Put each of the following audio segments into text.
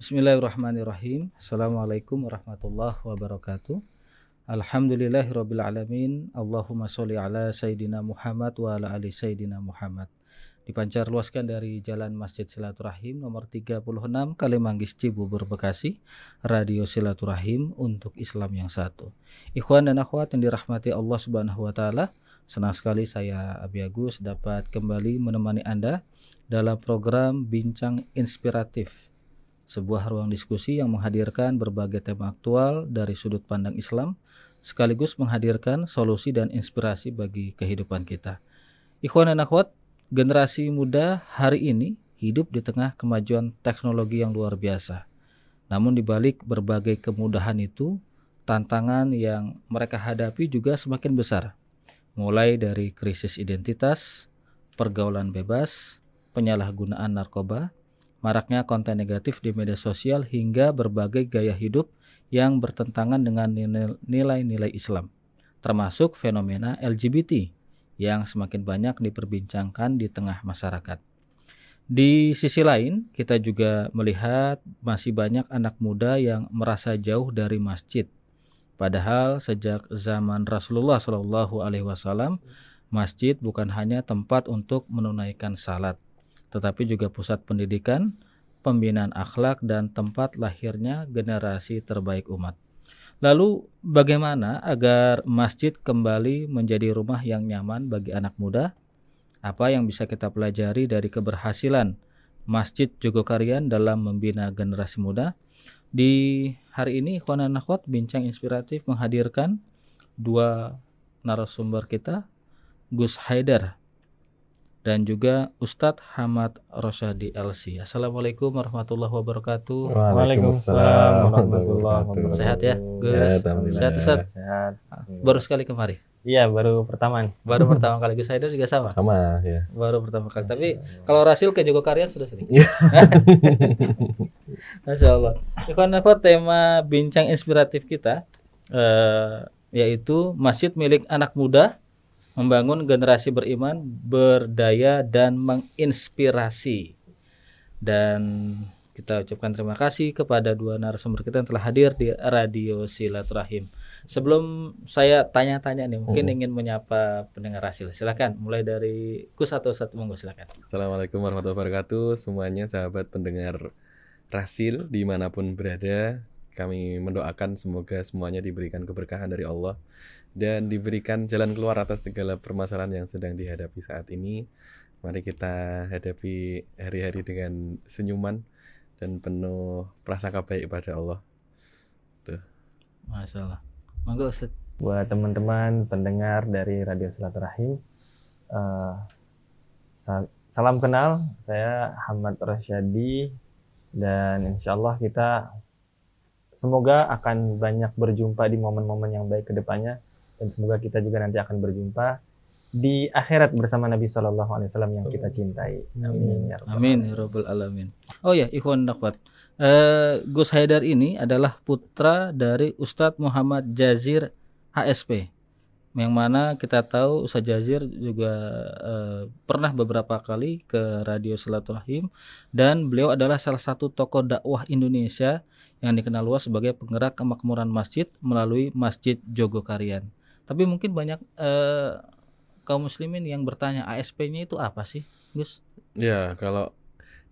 Bismillahirrahmanirrahim. Assalamualaikum warahmatullahi wabarakatuh. Alhamdulillahirabbil alamin. Allahumma sholli ala sayidina Muhammad wa ala ali sayidina Muhammad. Dipancar luaskan dari Jalan Masjid Silaturahim nomor 36 Kalimanggis Cibubur Bekasi, Radio Silaturahim untuk Islam yang satu. Ikhwan dan akhwat yang dirahmati Allah Subhanahu wa taala, senang sekali saya Abi Agus dapat kembali menemani Anda dalam program Bincang Inspiratif, sebuah ruang diskusi yang menghadirkan berbagai tema aktual dari sudut pandang Islam, sekaligus menghadirkan solusi dan inspirasi bagi kehidupan kita. Ikhwan dan akhwat, generasi muda hari ini hidup di tengah kemajuan teknologi yang luar biasa. Namun di balik berbagai kemudahan itu, tantangan yang mereka hadapi juga semakin besar. Mulai dari krisis identitas, pergaulan bebas, penyalahgunaan narkoba, maraknya konten negatif di media sosial, hingga berbagai gaya hidup yang bertentangan dengan nilai-nilai Islam, termasuk fenomena LGBT yang semakin banyak diperbincangkan di tengah masyarakat. Di sisi lain, kita juga melihat masih banyak anak muda yang merasa jauh dari masjid. Padahal sejak zaman Rasulullah SAW, masjid bukan hanya tempat untuk menunaikan salat, tetapi juga pusat pendidikan, pembinaan akhlak, dan tempat lahirnya generasi terbaik umat. Lalu bagaimana agar masjid kembali menjadi rumah yang nyaman bagi anak muda? Apa yang bisa kita pelajari dari keberhasilan Masjid Jogokarian dalam membina generasi muda? Di hari ini, ikhwan dan akhwat, Bincang Inspiratif menghadirkan dua narasumber kita, Gus Haidar dan juga Ustadz Hamad Rosyadi LC. Assalamualaikum warahmatullahi wabarakatuh. Waalaikumsalam warahmatullahi wabarakatuh. Sehat ya, Gus? Sehat, Ustadz? Sehat. Baru sekali kemari? Iya, baru pertama nih. Baru pertama kali. Gus Haidar juga sama? Sama ya. Baru pertama kali. Tapi kalau Rasil ke Jogokarian sudah sering? Masya Allah. Ikhwan akhwat, tema bincang inspiratif kita yaitu masjid milik anak muda, membangun generasi beriman, berdaya, dan menginspirasi. Dan kita ucapkan terima kasih kepada dua narasumber kita yang telah hadir di Radio Silaturahim. Sebelum saya tanya-tanya nih, mungkin ingin menyapa pendengar Rasil. Silakan, mulai dari Gus atau Ustadz, monggo silakan. Assalamualaikum warahmatullahi wabarakatuh. Semuanya sahabat pendengar Rasil dimanapun berada, kami mendoakan semoga semuanya diberikan keberkahan dari Allah dan diberikan jalan keluar atas segala permasalahan yang sedang dihadapi saat ini. Mari kita hadapi hari-hari dengan senyuman dan penuh prasangka baik pada Allah. Tuh. Masya Allah. Monggo Ustaz. Buat teman-teman pendengar dari Radio Silaturahim, salam kenal. Saya Hamad Rosyadi, dan insya Allah kita semoga akan banyak berjumpa di momen-momen yang baik ke depannya, dan semoga kita juga nanti akan berjumpa di akhirat bersama Nabi SAW yang kita cintai. Amin ya rabbal Amin ya rabbal alamin. Oh ya, ikhwan dan akhwat, Gus Haidar ini adalah putra dari Ustadz Muhammad Jazir HSP, yang mana kita tahu Ustadz Jazir juga pernah beberapa kali ke Radio Silaturahim, dan beliau adalah salah satu tokoh dakwah Indonesia yang dikenal luas sebagai penggerak kemakmuran masjid melalui Masjid Jogokarian. Tapi mungkin banyak kaum muslimin yang bertanya, ASP-nya itu apa sih, Gus? Ya, kalau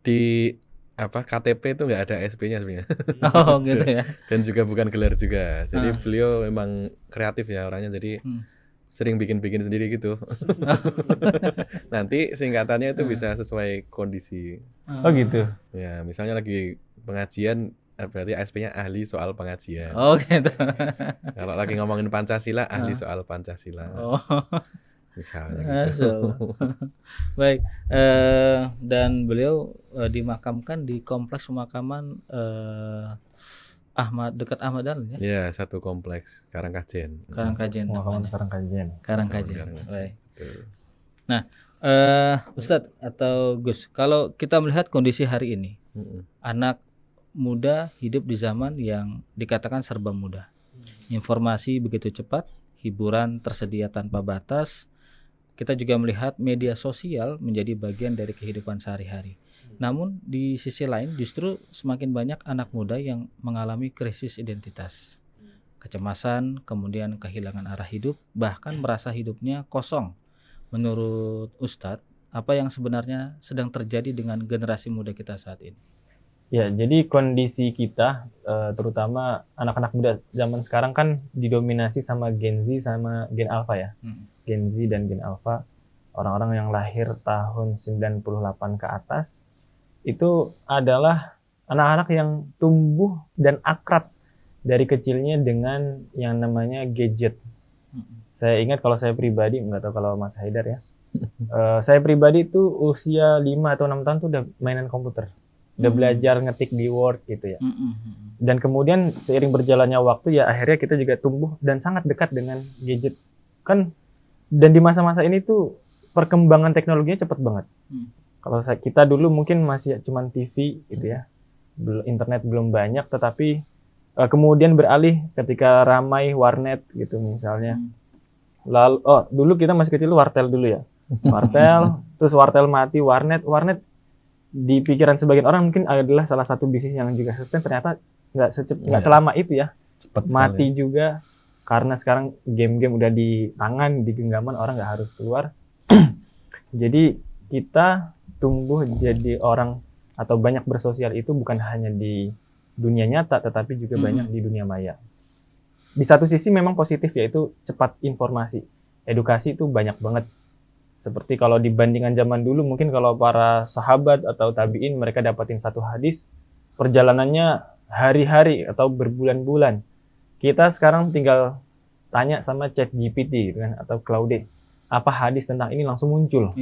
di KTP itu nggak ada ASP-nya sebenarnya. Oh gitu ya. Dan juga bukan gelar juga. Jadi beliau memang kreatif ya orangnya, jadi sering bikin-bikin sendiri gitu. Nanti singkatannya itu bisa sesuai kondisi. Oh gitu. Ya, misalnya lagi pengajian, berarti ASP-nya ahli soal pengajian. Oh gitu. Kalau lagi ngomongin Pancasila, ahli soal Pancasila. Oh. Misalnya gitu. Baik, dan beliau dimakamkan di kompleks pemakaman dekat Ahmad Dahlan ya? Ya, satu kompleks Karangkajen. Karangkajen namanya. Karangkajen. Baik. Nah, Ustadz atau Gus, kalau kita melihat kondisi hari ini, anak muda hidup di zaman yang dikatakan serba mudah. Informasi begitu cepat, hiburan tersedia tanpa batas. kita juga melihat media sosial menjadi bagian dari kehidupan sehari-hari. Namun di sisi lain justru semakin banyak anak muda yang mengalami krisis identitas, kecemasan, kemudian kehilangan arah hidup, bahkan merasa hidupnya kosong. Menurut Ustadz, apa yang sebenarnya sedang terjadi dengan generasi muda kita saat ini? Ya, jadi kondisi kita, terutama anak-anak muda zaman sekarang kan didominasi sama Gen Z sama Gen Alpha ya. Gen Z dan Gen Alpha, orang-orang yang lahir tahun 98 ke atas, itu adalah anak-anak yang tumbuh dan akrab dari kecilnya dengan yang namanya gadget. Saya ingat kalau saya pribadi, nggak tahu kalau Mas Haidar ya, saya pribadi tuh usia 5 atau 6 tahun tuh udah mainan komputer. Udah belajar ngetik di Word gitu ya. Dan kemudian seiring berjalannya waktu ya akhirnya kita juga tumbuh dan sangat dekat dengan gadget. Kan dan di masa-masa ini tuh perkembangan teknologinya cepat banget. Kalau kita dulu mungkin masih cuman TV gitu ya. Internet belum banyak, tetapi kemudian beralih ketika ramai warnet gitu misalnya. Lalu dulu kita masih kecil wartel dulu ya. Wartel, terus wartel mati, warnet di pikiran sebagian orang mungkin adalah salah satu bisnis yang juga sustain, ternyata nggak selama itu ya. Cepat mati juga karena sekarang game-game udah di tangan, di genggaman, orang nggak harus keluar. Jadi kita tumbuh jadi orang atau banyak bersosial itu bukan hanya di dunia nyata tetapi juga banyak di dunia maya. Di satu sisi memang positif, yaitu cepat informasi, edukasi itu banyak banget. Seperti kalau dibandingkan zaman dulu, mungkin kalau para sahabat atau tabi'in mereka dapatin satu hadis, perjalanannya hari-hari atau berbulan-bulan. Kita sekarang tinggal tanya sama ChatGPT gitu kan, atau Claude, apa hadis tentang ini langsung muncul.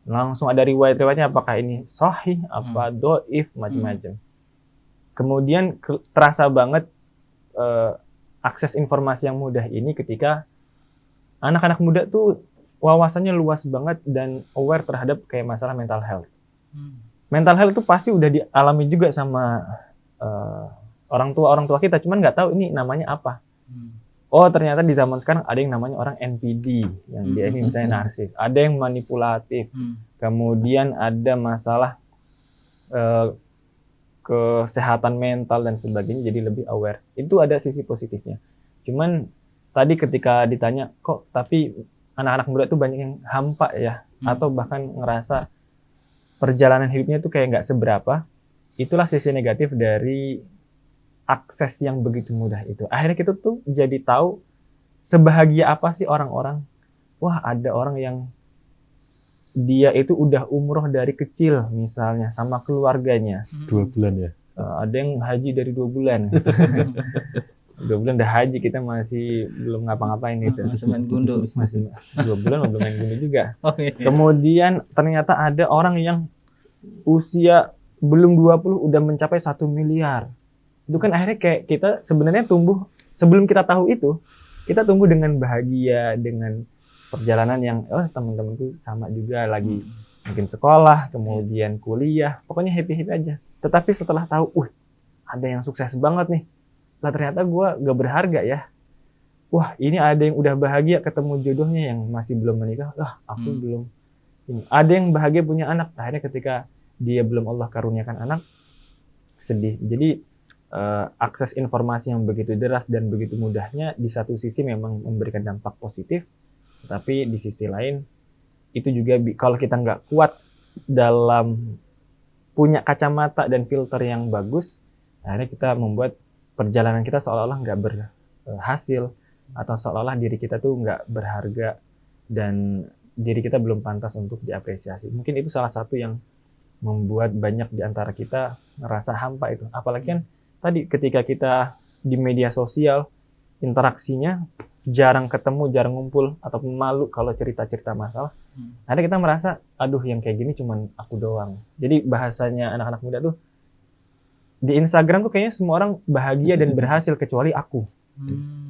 Langsung ada riwayat-riwayatnya, apakah ini sahih, apa doif, macam-macam. Kemudian terasa banget akses informasi yang mudah ini ketika anak-anak muda tuh wawasannya luas banget dan aware terhadap kayak masalah mental health. Mental health itu pasti udah dialami juga sama orang tua kita, cuman nggak tahu ini namanya apa. Oh ternyata di zaman sekarang ada yang namanya orang NPD, yang dia ini misalnya narsis, ada yang manipulatif, kemudian ada masalah kesehatan mental dan sebagainya, jadi lebih aware. Itu ada sisi positifnya. Cuman tadi ketika ditanya kok tapi anak-anak muda tuh banyak yang hampa ya, atau bahkan ngerasa perjalanan hidupnya tuh kayak nggak seberapa. Itulah sisi negatif dari akses yang begitu mudah itu. Akhirnya kita tuh jadi tahu sebahagia apa sih orang-orang. Wah, ada orang yang dia itu udah umroh dari kecil misalnya sama keluarganya. 2 bulan ya? Ada yang haji dari 2 bulan. 2 bulan udah haji, kita masih belum ngapa-ngapain gitu. Masih main gundu. Masih 2 bulan belum main gundu juga. Kemudian ternyata ada orang yang usia belum 20 udah mencapai 1 miliar. Itu kan akhirnya kayak kita sebenarnya tumbuh, sebelum kita tahu itu, kita tumbuh dengan bahagia, dengan perjalanan yang teman-temanku sama juga lagi mungkin sekolah, kemudian kuliah, pokoknya happy-happy aja. Tetapi setelah tahu, ada yang sukses banget nih. Lah ternyata gue gak berharga ya. Wah ini ada yang udah bahagia ketemu jodohnya yang masih belum menikah. Aku belum. Ada yang bahagia punya anak. Akhirnya ketika dia belum Allah karuniakan anak, sedih. Jadi akses informasi yang begitu deras dan begitu mudahnya di satu sisi memang memberikan dampak positif. Tapi di sisi lain itu juga kalau kita nggak kuat dalam punya kacamata dan filter yang bagus, akhirnya kita membuat perjalanan kita seolah-olah nggak berhasil, atau seolah-olah diri kita tuh nggak berharga dan diri kita belum pantas untuk diapresiasi. Mungkin itu salah satu yang membuat banyak di antara kita ngerasa hampa itu. Apalagi kan tadi ketika kita di media sosial, interaksinya jarang ketemu, jarang ngumpul, atau malu kalau cerita-cerita masalah. Akhirnya kita merasa, aduh yang kayak gini cuman aku doang. Jadi bahasanya anak-anak muda tuh, di Instagram tuh kayaknya semua orang bahagia dan berhasil kecuali aku.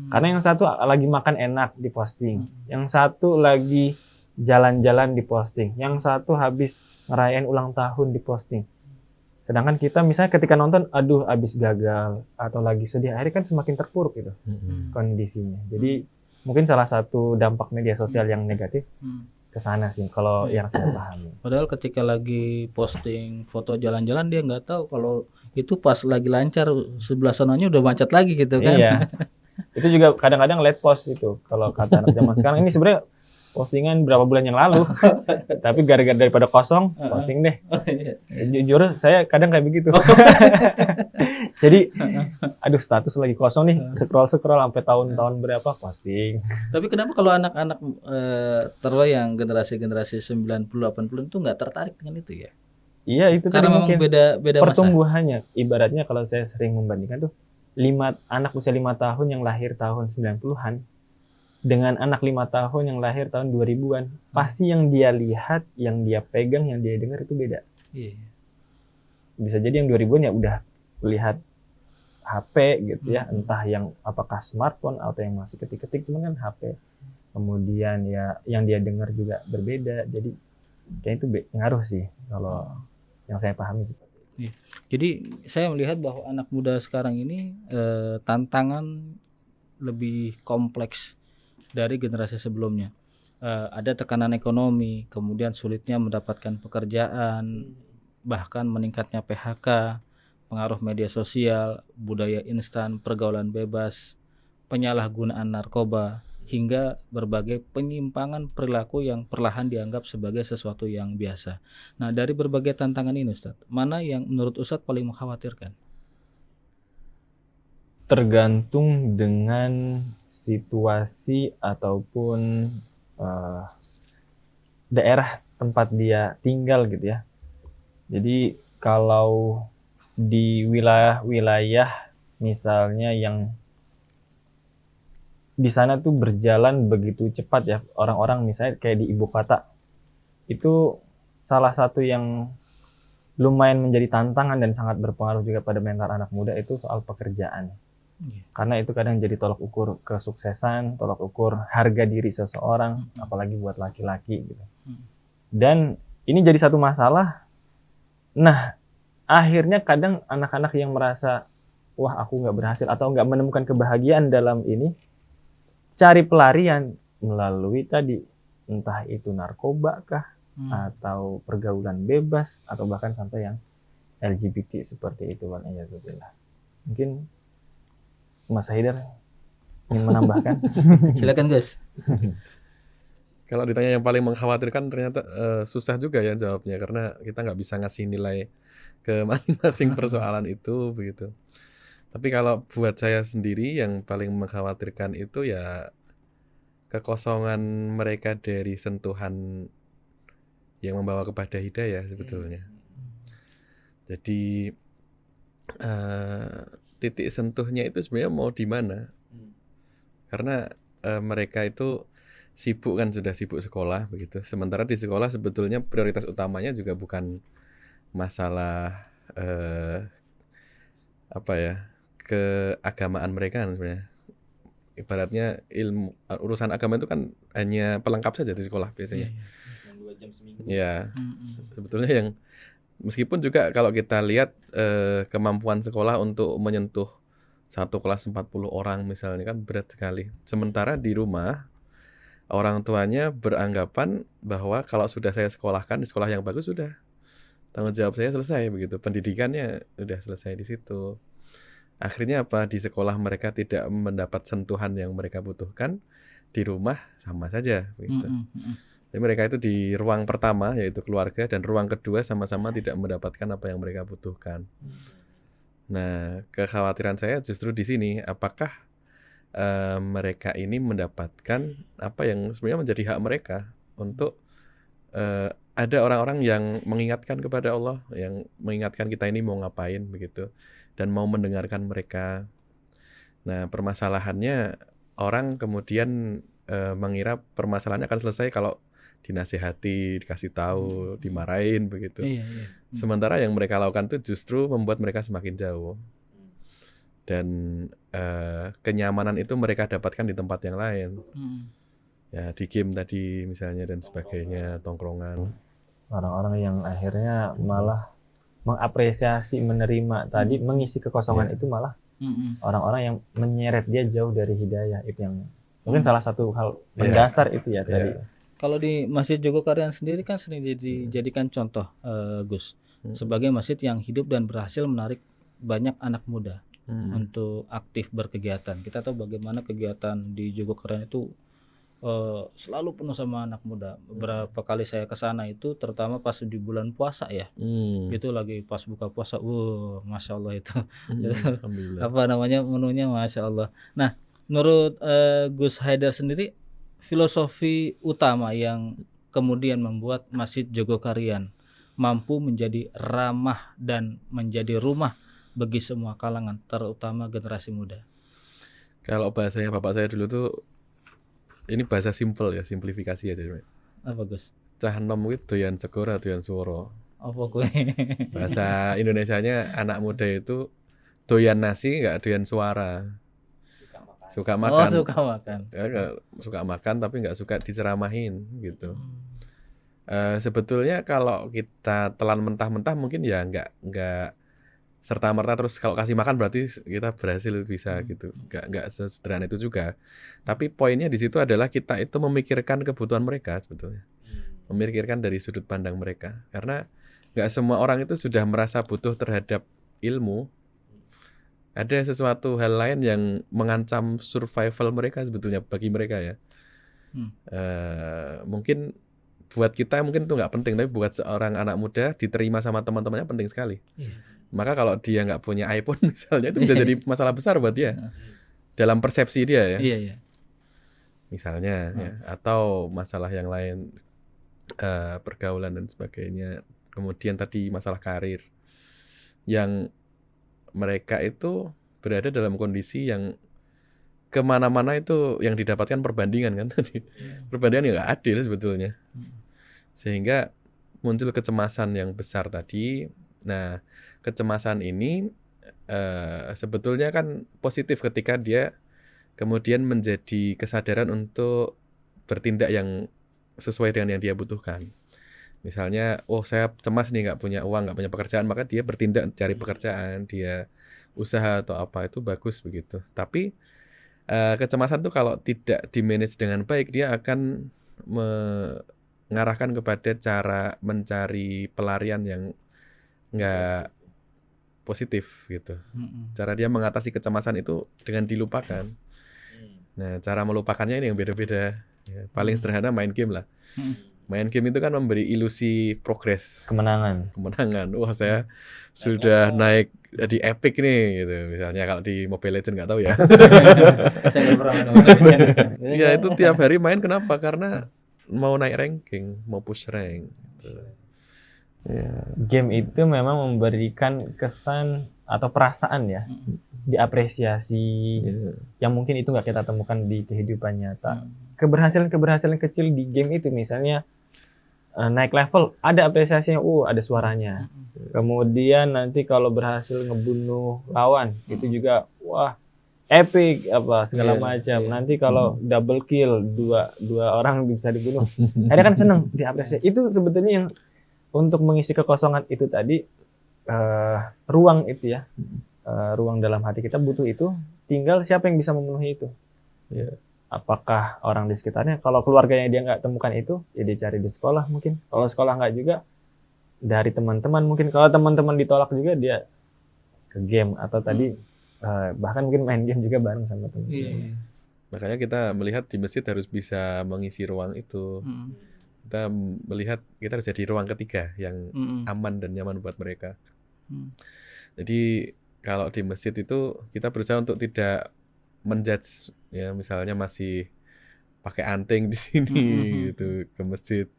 Karena yang satu lagi makan enak di posting, yang satu lagi jalan-jalan di posting, yang satu habis ngerayain ulang tahun di posting. Sedangkan kita misalnya ketika nonton, aduh habis gagal atau lagi sedih, akhirnya kan semakin terpuruk gitu kondisinya. Jadi mungkin salah satu dampak media sosial yang negatif ke sana sih kalau yang saya pahami. Padahal ketika lagi posting foto jalan-jalan dia nggak tahu kalau itu pas lagi lancar sebelah sananya udah macet lagi gitu kan. Iya. Itu juga kadang-kadang late post itu kalau kata anak zaman sekarang. Ini sebenarnya postingan berapa bulan yang lalu. Tapi gara-gara daripada kosong, posting deh. Jujur saya kadang kayak begitu. Jadi aduh status lagi kosong nih, scroll sampai tahun-tahun berapa posting. Tapi kenapa kalau anak-anak terutama yang generasi 90 80 itu nggak tertarik dengan itu ya? Iya, itu Karena tadi memang mungkin beda masa. pertumbuhannya. Ibaratnya kalau saya sering membandingkan tuh anak usia 5 tahun yang lahir tahun 90-an dengan anak 5 tahun yang lahir tahun 2000-an, pasti yang dia lihat, yang dia pegang, yang dia dengar itu beda. Iya. Bisa jadi yang 2000-an ya udah lihat HP gitu ya, entah yang apakah smartphone atau yang masih ketik-ketik, cuman kan HP. Kemudian ya yang dia dengar juga berbeda. Jadi kayak itu ngaruh sih kalau yang saya pahami seperti itu. Iya. Jadi saya melihat bahwa anak muda sekarang ini tantangan lebih kompleks dari generasi sebelumnya. Ada tekanan ekonomi, kemudian sulitnya mendapatkan pekerjaan, bahkan meningkatnya PHK, pengaruh media sosial, budaya instan, pergaulan bebas, penyalahgunaan narkoba, hingga berbagai penyimpangan perilaku yang perlahan dianggap sebagai sesuatu yang biasa. Nah, dari berbagai tantangan ini Ustadz, mana yang menurut Ustadz paling mengkhawatirkan? Tergantung dengan situasi ataupun daerah tempat dia tinggal gitu ya. Jadi kalau di wilayah-wilayah misalnya yang di sana tuh berjalan begitu cepat ya, orang-orang misalnya kayak di ibu kota, itu salah satu yang lumayan menjadi tantangan dan sangat berpengaruh juga pada mental anak muda itu soal pekerjaan. Karena itu kadang jadi tolak ukur kesuksesan, tolak ukur harga diri seseorang, apalagi buat laki-laki gitu. Dan ini jadi satu masalah. Nah, akhirnya kadang anak-anak yang merasa, wah aku nggak berhasil atau nggak menemukan kebahagiaan dalam ini, cari pelarian melalui tadi, entah itu narkoba kah, atau pergaulan bebas, atau bahkan sampai yang LGBT seperti itu. Mungkin Mas Haidar ingin menambahkan? Silakan Gus. Kalau ditanya yang paling mengkhawatirkan ternyata susah juga ya jawabnya, karena kita nggak bisa ngasih nilai ke masing-masing persoalan itu begitu. Tapi kalau buat saya sendiri yang paling mengkhawatirkan itu ya kekosongan mereka dari sentuhan yang membawa kepada hidayah sebetulnya. Jadi titik sentuhnya itu sebenarnya mau di mana? Karena mereka itu sibuk kan, sudah sibuk sekolah begitu. Sementara di sekolah sebetulnya prioritas utamanya juga bukan masalah keagamaan mereka kan sebenarnya. Ibaratnya urusan agama itu kan hanya pelengkap saja di sekolah biasanya. Yang 2 jam seminggu. Ya, sebetulnya yang meskipun juga kalau kita lihat kemampuan sekolah untuk menyentuh satu kelas 40 orang misalnya kan berat sekali. Sementara di rumah orang tuanya beranggapan bahwa kalau sudah saya sekolahkan di sekolah yang bagus, sudah tanggung jawab saya selesai begitu. Pendidikannya sudah selesai di situ. Akhirnya apa? Di sekolah mereka tidak mendapat sentuhan yang mereka butuhkan, di rumah sama saja begitu. Jadi mereka itu di ruang pertama yaitu keluarga dan ruang kedua sama-sama tidak mendapatkan apa yang mereka butuhkan. Nah, kekhawatiran saya justru di sini, apakah mereka ini mendapatkan apa yang sebenarnya menjadi hak mereka untuk ada orang-orang yang mengingatkan kepada Allah, yang mengingatkan kita ini mau ngapain begitu dan mau mendengarkan mereka. Nah, permasalahannya orang kemudian mengira permasalahannya akan selesai kalau dinasihati, dikasih tahu, dimarahin begitu. Sementara yang mereka lakukan itu justru membuat mereka semakin jauh. Dan kenyamanan itu mereka dapatkan di tempat yang lain. Ya, di game tadi misalnya dan sebagainya, tongkrongan. Orang-orang yang akhirnya malah mengapresiasi, menerima tadi, mengisi kekosongan itu malah orang-orang yang menyeret dia jauh dari hidayah. Itu yang mungkin salah satu hal mendasar itu ya tadi. Kalau di Masjid Jogokarian sendiri kan sering dijadikan contoh, Gus, sebagai masjid yang hidup dan berhasil menarik banyak anak muda untuk aktif berkegiatan. Kita tahu bagaimana kegiatan di Jogokarian itu selalu penuh sama anak muda. Beberapa kali saya ke sana itu terutama pas di bulan puasa ya. Itu lagi pas buka puasa. Masya Allah itu. Alhamdulillah. Apa namanya menunya Masya Allah. Nah, menurut Gus Haidar sendiri filosofi utama yang kemudian membuat Masjid Jogokarian mampu menjadi ramah dan menjadi rumah bagi semua kalangan, terutama generasi muda. Kalau bahasanya bapak saya dulu tuh, ini bahasa simple ya, simplifikasi aja. Apa Gus? Cah enom kuwi doyan segoro doyan swara. Apa kue? Bahasa Indonesianya anak muda itu doyan nasi nggak doyan suara. Suka Oh, makan. suka makan. Ya, suka makan tapi nggak suka diceramahin gitu. Sebetulnya kalau kita telan mentah-mentah mungkin ya nggak serta-merta terus kalau kasih makan berarti kita berhasil bisa gitu. Nggak sesederhana itu juga. Tapi poinnya di situ adalah kita itu memikirkan kebutuhan mereka sebetulnya. Memikirkan dari sudut pandang mereka. Karena nggak semua orang itu sudah merasa butuh terhadap ilmu. Ada sesuatu hal lain yang mengancam survival mereka sebetulnya bagi mereka ya. Mungkin buat kita mungkin itu nggak penting, tapi buat seorang anak muda diterima sama teman-temannya penting sekali. Maka kalau dia nggak punya iPhone misalnya itu bisa jadi masalah besar buat dia dalam persepsi dia ya. Iya. Misalnya ya, atau masalah yang lain, pergaulan dan sebagainya. Kemudian tadi masalah karir yang mereka itu berada dalam kondisi yang kemana-mana itu yang didapatkan perbandingan kan tadi. Perbandingan yang nggak adil sebetulnya. Sehingga muncul kecemasan yang besar tadi. Nah, kecemasan ini sebetulnya kan positif ketika dia kemudian menjadi kesadaran untuk bertindak yang sesuai dengan yang dia butuhkan. Misalnya, saya cemas nih nggak punya uang, nggak punya pekerjaan, maka dia bertindak cari pekerjaan, dia usaha atau apa, itu bagus begitu. Tapi kecemasan tuh kalau tidak di-manage dengan baik, dia akan mengarahkan kepada cara mencari pelarian yang nggak positif gitu. Cara dia mengatasi kecemasan itu dengan dilupakan. Nah, cara melupakannya ini yang beda-beda. Ya, paling sederhana main game lah. Main game itu kan memberi ilusi progres, Kemenangan. Wah, saya sudah naik di epic nih gitu. Misalnya kalau di Mobile Legends nggak tahu ya. Saya nggak pernah main Mobile Legends. Ya itu tiap hari main, kenapa? Karena mau naik ranking, mau push rank gitu. Ya. Game itu memang memberikan kesan atau perasaan ya, diapresiasi yang mungkin itu nggak kita temukan di kehidupan nyata. Keberhasilan kecil di game itu misalnya naik level ada apresiasinya, ada suaranya. Kemudian nanti kalau berhasil ngebunuh lawan itu juga epic apa segala macam. Nanti kalau double kill dua orang bisa dibunuh, ada kan seneng diapresiasi. Itu sebetulnya yang untuk mengisi kekosongan itu tadi, ruang itu ya, ruang dalam hati kita butuh itu. Tinggal siapa yang bisa memenuhi itu. Apakah orang di sekitarnya? Kalau keluarganya dia nggak temukan itu, ya dia cari di sekolah mungkin. Kalau sekolah nggak juga, dari teman-teman mungkin. Kalau teman-teman ditolak juga, dia ke game atau tadi bahkan mungkin main game juga bareng sama teman. Makanya kita melihat di masjid harus bisa mengisi ruang itu. Kita melihat kita harus jadi ruang ketiga yang aman dan nyaman buat mereka. Jadi kalau di masjid itu kita berusaha untuk tidak menjudge ya, misalnya masih pakai anting di sini gitu ke masjid.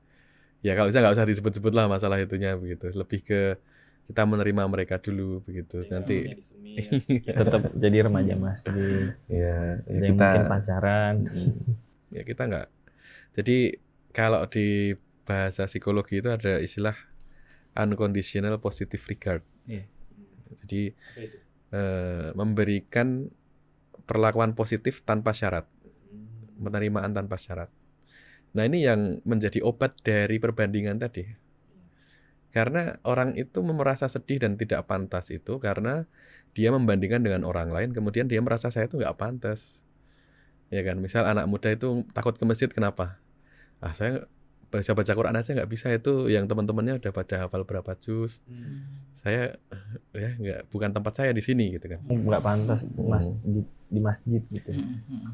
Ya kalau bisa nggak usah disebut-sebut lah masalah itunya begitu. Lebih ke kita menerima mereka dulu begitu. Nanti tetap jadi remaja Mas. Ya yang kita mungkin pacaran. Ya kita nggak. Jadi kalau di bahasa psikologi itu ada istilah unconditional positive regard. Jadi memberikan perlakuan positif tanpa syarat, penerimaan tanpa syarat. Nah ini yang menjadi obat dari perbandingan tadi. Karena orang itu merasa sedih dan tidak pantas itu karena dia membandingkan dengan orang lain, kemudian dia merasa saya itu nggak pantas. Ya kan, misal anak muda itu takut ke masjid, kenapa? Saya baca Quran aja nggak bisa, itu yang teman-temannya udah pada hafal berapa juz. Saya ya nggak, bukan tempat saya di sini gitu kan. Nggak pantas di masjid gitu.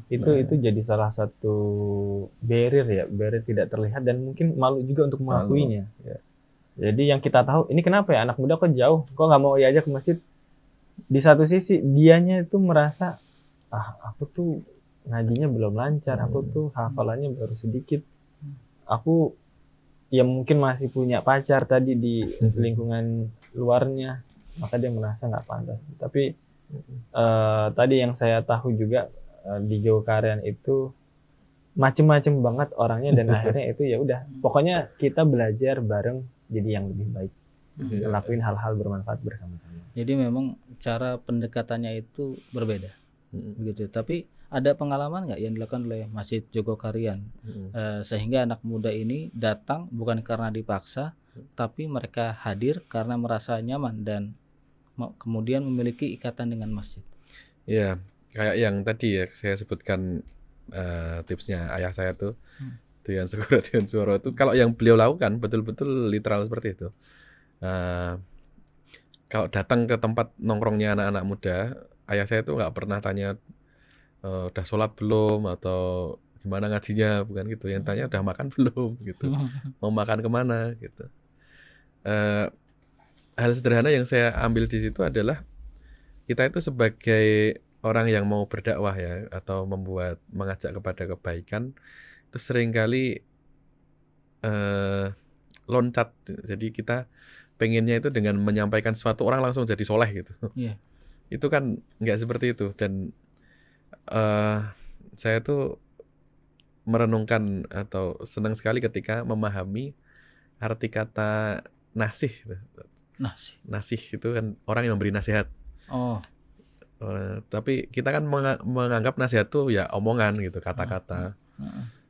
Itu jadi salah satu barrier tidak terlihat dan mungkin malu juga untuk mengakuinya. Ya. Jadi yang kita tahu, ini kenapa ya anak muda kok jauh, kok nggak mau diajak ke masjid. Di satu sisi dianya itu merasa, aku tuh ngajinya belum lancar, aku tuh hafalannya baru sedikit, aku ya mungkin masih punya pacar tadi di lingkungan luarnya, maka dia merasa nggak pantas. Tapi tadi yang saya tahu juga di Jogokarian itu macem-macem banget orangnya dan akhirnya itu ya udah, pokoknya kita belajar bareng jadi yang lebih baik, ngelakuin hal-hal bermanfaat bersama-sama. Jadi memang cara pendekatannya itu berbeda, begitu. Tapi ada pengalaman nggak yang dilakukan oleh Masjid Jogokarian sehingga anak muda ini datang bukan karena dipaksa, tapi mereka hadir karena merasa nyaman dan kemudian memiliki ikatan dengan masjid? Ya, kayak yang tadi ya saya sebutkan tipsnya ayah saya tuh, Dian Segoro Dian Suworo itu, kalau yang beliau lakukan betul-betul literal seperti itu. Kalau datang ke tempat nongkrongnya anak-anak muda, ayah saya tuh nggak pernah tanya udah sholat belum atau gimana ngajinya, bukan gitu. Yang tanya udah makan belum gitu, mau makan kemana gitu. Hal sederhana yang saya ambil di situ adalah kita itu sebagai orang yang mau berdakwah ya, atau mengajak kepada kebaikan, itu seringkali loncat. Jadi kita pengennya itu dengan menyampaikan sesuatu orang langsung jadi soleh gitu. Yeah. Itu kan nggak seperti itu. Dan saya tuh merenungkan atau senang sekali ketika memahami arti kata nasih. Nasih itu kan orang yang memberi nasihat. Tapi kita kan menganggap nasihat tuh ya omongan gitu, kata-kata.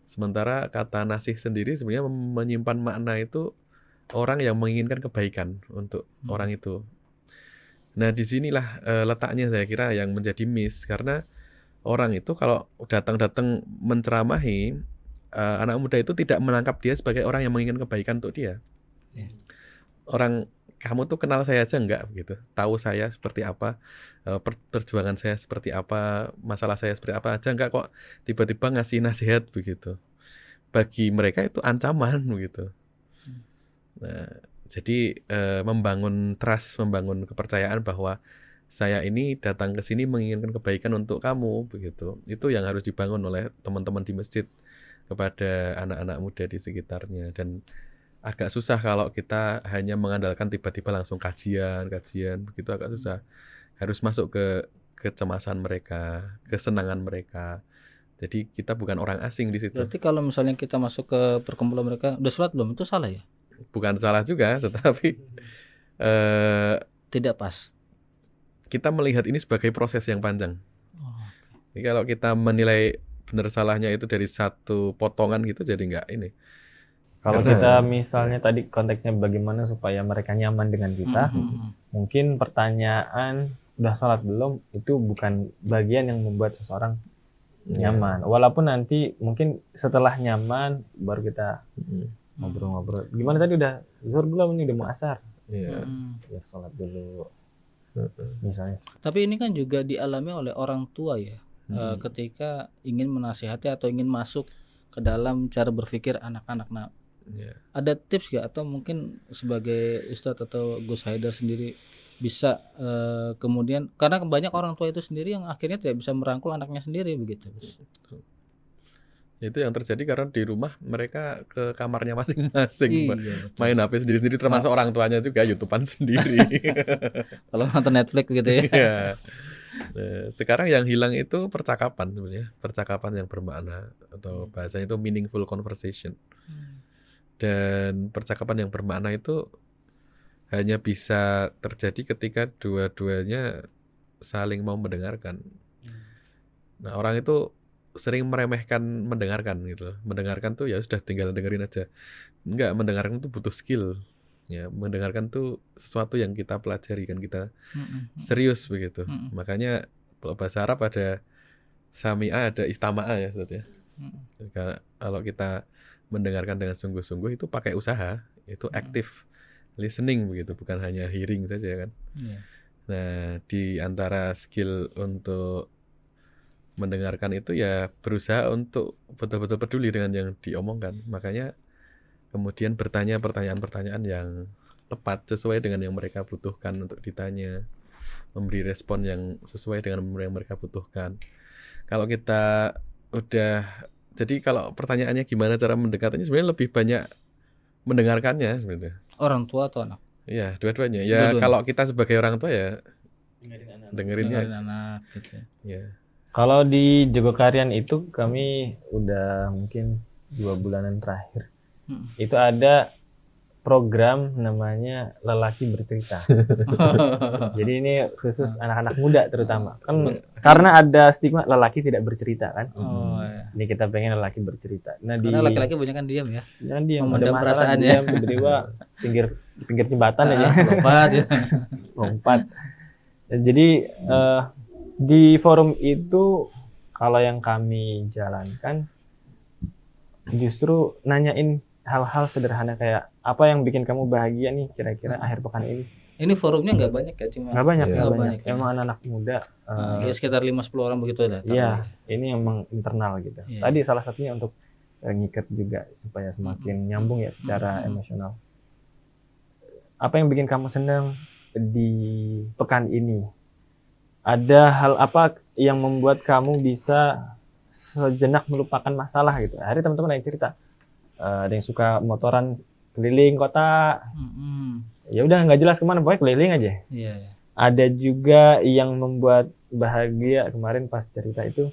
Sementara kata nasih sendiri sebenarnya menyimpan makna itu orang yang menginginkan kebaikan untuk orang itu. Nah, disinilah letaknya saya kira yang menjadi miss, karena orang itu kalau datang-datang menceramahi, anak muda itu tidak menangkap dia sebagai orang yang menginginkan kebaikan untuk dia. Orang, kamu tuh kenal saya aja enggak gitu, tahu saya seperti apa, perjuangan saya seperti apa, masalah saya seperti apa aja enggak, kok tiba-tiba ngasih nasihat begitu. Bagi mereka itu ancaman begitu. Nah, jadi membangun trust, membangun kepercayaan bahwa saya ini datang ke sini menginginkan kebaikan untuk kamu begitu. Itu yang harus dibangun oleh teman-teman di masjid kepada anak-anak muda di sekitarnya. Dan agak susah kalau kita hanya mengandalkan tiba-tiba langsung kajian begitu, agak susah. Harus masuk ke kecemasan mereka, kesenangan mereka. Jadi kita bukan orang asing di situ. Berarti kalau misalnya kita masuk ke perkumpulan mereka, udah sholat belum? Itu salah ya? Bukan salah juga, tetapi tidak pas. Kita melihat ini sebagai proses yang panjang. Jadi kalau kita menilai benar salahnya itu dari satu potongan gitu, jadi nggak ini. Kalau kita misalnya tadi konteksnya bagaimana supaya mereka nyaman dengan kita, mungkin pertanyaan udah sholat belum itu bukan bagian yang membuat seseorang nyaman. Walaupun nanti mungkin setelah nyaman baru kita ngobrol-ngobrol. Gimana tadi udah zuhur belum, ini udah mau asar? Biar sholat dulu. Misalnya. Tapi ini kan juga dialami oleh orang tua ya, ketika ingin menasihati atau ingin masuk ke dalam cara berpikir anak-anak. Nah, ada tips gak, atau mungkin sebagai Ustadz atau Gus Haidar sendiri bisa kemudian, karena banyak orang tua itu sendiri yang akhirnya tidak bisa merangkul anaknya sendiri begitu, Gus. Itu yang terjadi karena di rumah mereka ke kamarnya masing-masing, main HP sendiri-sendiri, termasuk orang tuanya juga YouTubean sendiri. Kalau nonton Netflix gitu ya. Nah, sekarang yang hilang itu percakapan sebenarnya, percakapan yang bermakna, atau bahasanya itu meaningful conversation. Dan percakapan yang bermakna itu hanya bisa terjadi ketika dua-duanya saling mau mendengarkan. Nah, orang itu sering meremehkan mendengarkan gitu. Mendengarkan tuh ya sudah tinggal dengerin aja. Enggak, mendengarkan tuh butuh skill. Ya, mendengarkan tuh sesuatu yang kita pelajari, kan kita serius begitu. Makanya bahasa Arab ada sami'a, ada istama'a ya, ya. Kalau kita mendengarkan dengan sungguh-sungguh itu pakai usaha, itu active listening begitu, bukan hanya hearing saja kan. Iya. Nah, di antara skill untuk mendengarkan itu ya berusaha untuk betul-betul peduli dengan yang diomongkan. Makanya kemudian bertanya pertanyaan-pertanyaan yang tepat sesuai dengan yang mereka butuhkan untuk ditanya, memberi respon yang sesuai dengan yang mereka butuhkan. Kalau kita udah, jadi kalau pertanyaannya gimana cara mendekatinya, sebenarnya lebih banyak mendengarkannya sebenarnya. Orang tua atau anak? Ya, dua-duanya. Ya, Dua-duanya. kalau kita sebagai orang tua ya dengerinnya. Dengerin anak gitu. Ya. Kalau di Jogokarian itu kami udah mungkin 2 bulanan terakhir. Itu ada program namanya Lelaki Bercerita. Jadi ini khusus anak-anak muda terutama. Kan karena ada stigma lelaki tidak bercerita kan. Oh, iya. Ini kita pengen lelaki bercerita. Nah, Karena laki-laki banyak kan diam ya. jangan diam, memendam ada masalah perasaan ya. diam, tiba-tiba pinggir jembatan aja. Lompat gitu. Lompat. Jadi di forum itu kalau yang kami jalankan justru nanyain hal-hal sederhana kayak apa yang bikin kamu bahagia nih kira-kira akhir pekan ini. Ini forumnya nggak banyak ya, cuma Nggak banyak, Iya. nggak Nggak banyak. banyak, ya. Emang anak-anak muda. ya sekitar 5-10 orang begitu lah. Iya, ini emang internal gitu. Iya. Tadi salah satunya untuk ngikat juga supaya semakin nyambung ya secara emosional. Apa yang bikin kamu senang di pekan ini? Ada hal apa yang membuat kamu bisa sejenak melupakan masalah gitu? Akhirnya teman-teman ada yang cerita. Ada yang suka motoran keliling kota. Ya udah nggak jelas kemana, pokoknya keliling aja. Iya. Ada juga yang membuat bahagia kemarin pas cerita itu.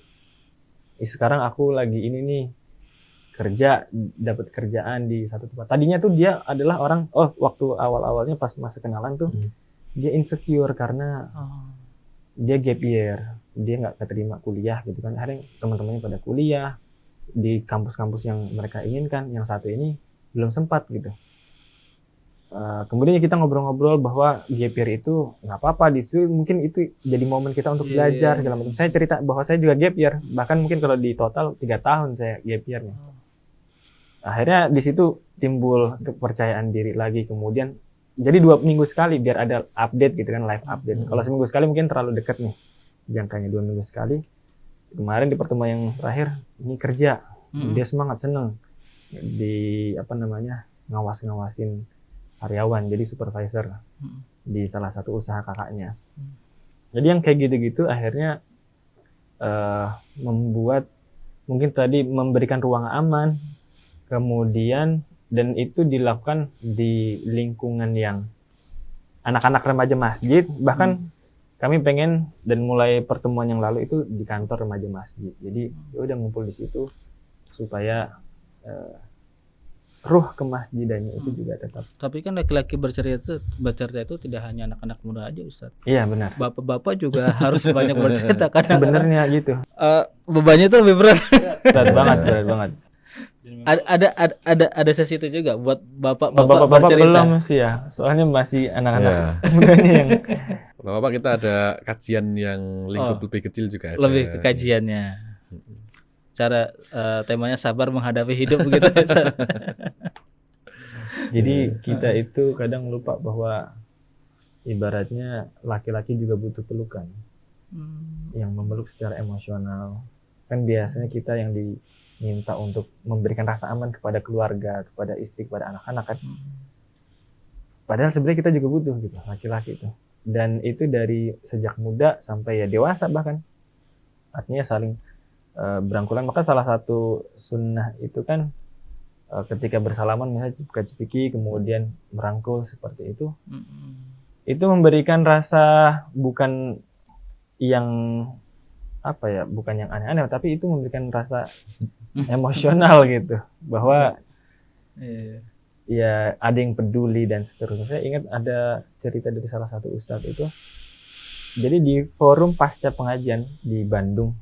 Sekarang aku lagi ini nih kerja, dapat kerjaan di satu tempat. Tadinya tuh dia adalah orang, waktu awal-awalnya pas masa kenalan tuh dia insecure karena dia gap year, dia nggak keterima kuliah gitu kan. Akhirnya teman-temannya pada kuliah di kampus-kampus yang mereka inginkan, yang satu ini belum sempat gitu. Kemudian kita ngobrol-ngobrol bahwa gap year itu nggak apa-apa, mungkin itu jadi momen kita untuk belajar segala macam. Saya cerita bahwa saya juga gap year, bahkan mungkin kalau di total 3 tahun saya gap year-nya. Akhirnya di situ timbul kepercayaan diri lagi, kemudian jadi 2 minggu sekali biar ada update gitu kan, live update. Kalau seminggu sekali mungkin terlalu dekat nih jangkanya, 2 minggu sekali. Kemarin di pertemuan yang terakhir ini kerja, dia semangat, seneng di ngawasin karyawan, jadi supervisor di salah satu usaha kakaknya. Jadi yang kayak gitu-gitu akhirnya membuat mungkin tadi memberikan ruang aman, kemudian dan itu dilakukan di lingkungan yang anak-anak remaja masjid, bahkan kami pengen dan mulai pertemuan yang lalu itu di kantor remaja masjid. Jadi ya udah ngumpul di situ supaya ruh kemasjidannya itu juga tetap. Tapi kan laki-laki bercerita itu tidak hanya anak-anak muda aja, Ustaz. Iya benar. Bapak-bapak juga harus banyak bercerita kan. Sebenarnya gitu. Bebannya itu lebih berat. Berat banget. Ada sesi itu juga buat bapak-bapak Bapak-bapak bercerita. belum sih ya, soalnya masih anak-anak mudanya yang. Bapak kita ada kajian yang lingkup lebih kecil juga ada. Lebih ke kajiannya. Cara temanya sabar menghadapi hidup begitu. Jadi kita itu kadang lupa bahwa ibaratnya laki-laki juga butuh pelukan yang memeluk secara emosional. Kan biasanya kita yang diminta untuk memberikan rasa aman kepada keluarga, kepada istri, kepada anak-anak kan. Padahal sebenarnya kita juga butuh gitu, laki-laki itu. Dan itu dari sejak muda sampai ya dewasa bahkan. Artinya saling berangkulan. Maka salah satu sunnah itu kan ketika bersalaman misalnya cipika-cipiki kemudian merangkul seperti itu. Itu memberikan rasa bukan yang bukan yang aneh-aneh, tapi itu memberikan rasa emosional gitu bahwa ya ada yang peduli dan seterusnya. Saya ingat ada cerita dari salah satu ustadz itu. Jadi di forum pasca pengajian di Bandung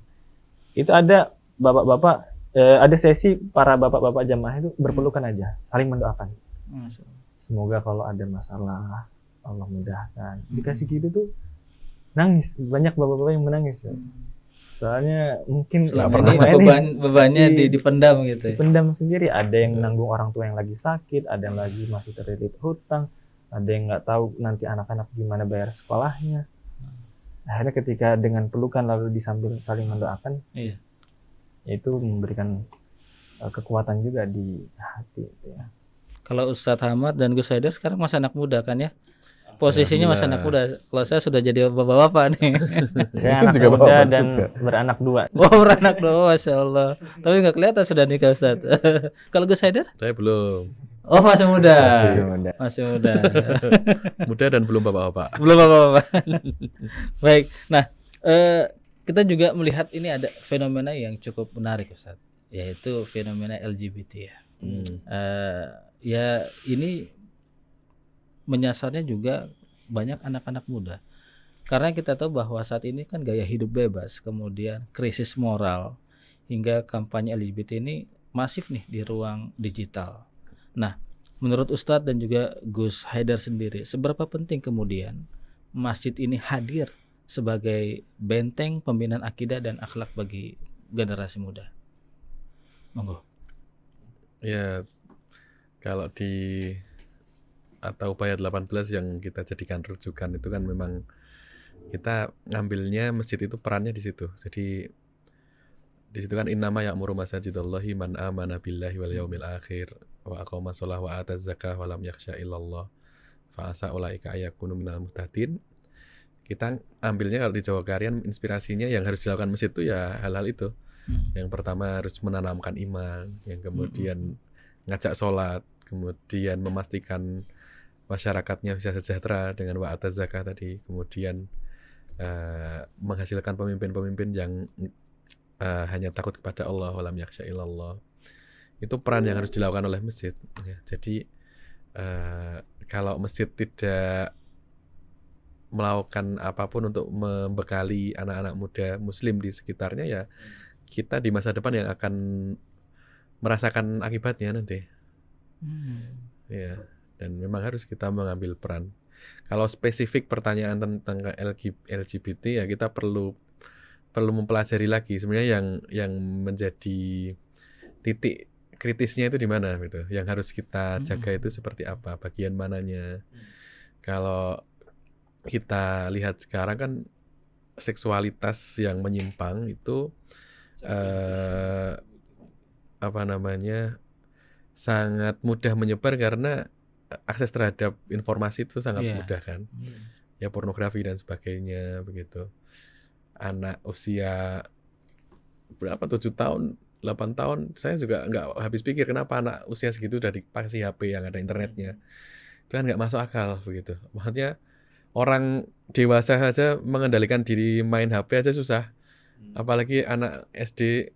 itu ada bapak-bapak, ada sesi para bapak-bapak jamaah itu berpelukan aja, saling mendoakan. Semoga kalau ada masalah Allah mudahkan. Dikasih gitu tuh nangis, banyak bapak-bapak yang menangis. Soalnya mungkin Selama pernah ini bebannya di- dipendam gitu ya. dipendam sendiri. Ada yang nanggung orang tua yang lagi sakit, ada yang lagi masih terlilit hutang, ada yang nggak tahu nanti anak-anak gimana bayar sekolahnya. Akhirnya ketika dengan pelukan lalu disambil saling mendoakan, Iya. itu memberikan kekuatan juga di hati. Ya. Kalau Ustadz Hamad dan Gus Haidar sekarang masih anak muda kan ya? Posisinya masih anak muda. Kalau saya sudah jadi bapak-bapak nih. Saya anak Juga muda bapak dan juga. beranak 2. Oh, beranak dong, Masya Allah. Tapi nggak kelihatan sudah nikah Ustadz. Kalau Gus Haidar? Saya belum. Oh, masih muda. Masih muda. Masih muda. Muda dan belum bapak-bapak. Belum apa-apa. Baik. Nah, kita juga melihat ini ada fenomena yang cukup menarik Ustadz, yaitu fenomena LGBT ya. Ya ini menyasarnya juga banyak anak-anak muda. Karena kita tahu bahwa saat ini kan gaya hidup bebas, kemudian krisis moral, hingga kampanye LGBT ini masif nih di ruang digital. Nah, menurut Ustadz dan juga Gus Haidar sendiri, seberapa penting kemudian masjid ini hadir sebagai benteng pembinaan akidah dan akhlak bagi generasi muda? Monggo. Ya, kalau di atau upaya 18 yang kita jadikan rujukan itu kan memang kita ngambilnya masjid itu perannya di situ. Jadi di situ kan innama ya'muru masajidallahi man amana billahi wal yaumil akhir wa aqama shalah wa ataz zakah wa lam yakhsha illallah fa asa ulaika ayakunu minal muhtadin. Kita ambilnya kalau di Jawa Karian inspirasinya yang harus dilakukan masjid itu ya hal-hal itu. Yang pertama harus menanamkan iman, yang kemudian ngajak sholat, kemudian memastikan masyarakatnya bisa sejahtera dengan wa ataz zakah tadi, kemudian menghasilkan pemimpin-pemimpin yang hanya takut kepada Allah walam yakhsha illallah. Itu peran yang harus dilakukan oleh masjid ya. Jadi kalau masjid tidak melakukan apapun untuk membekali anak-anak muda muslim di sekitarnya, ya kita di masa depan yang akan merasakan akibatnya nanti. Ya, dan memang harus kita mengambil peran. Kalau spesifik pertanyaan tentang LGBT ya kita perlu mempelajari lagi sebenarnya yang menjadi titik kritisnya itu di mana gitu. Yang harus kita jaga itu seperti apa, bagian mananya. Kalau kita lihat sekarang kan seksualitas yang menyimpang itu sangat mudah menyebar karena akses terhadap informasi itu sangat mudah kan. Ya pornografi dan sebagainya begitu. Anak usia berapa 7 tahun 8 tahun saya juga nggak habis pikir kenapa anak usia segitu udah dikasih HP yang ada internetnya. Itu kan nggak masuk akal begitu. Maksudnya orang dewasa saja mengendalikan diri main HP aja susah. Apalagi anak SD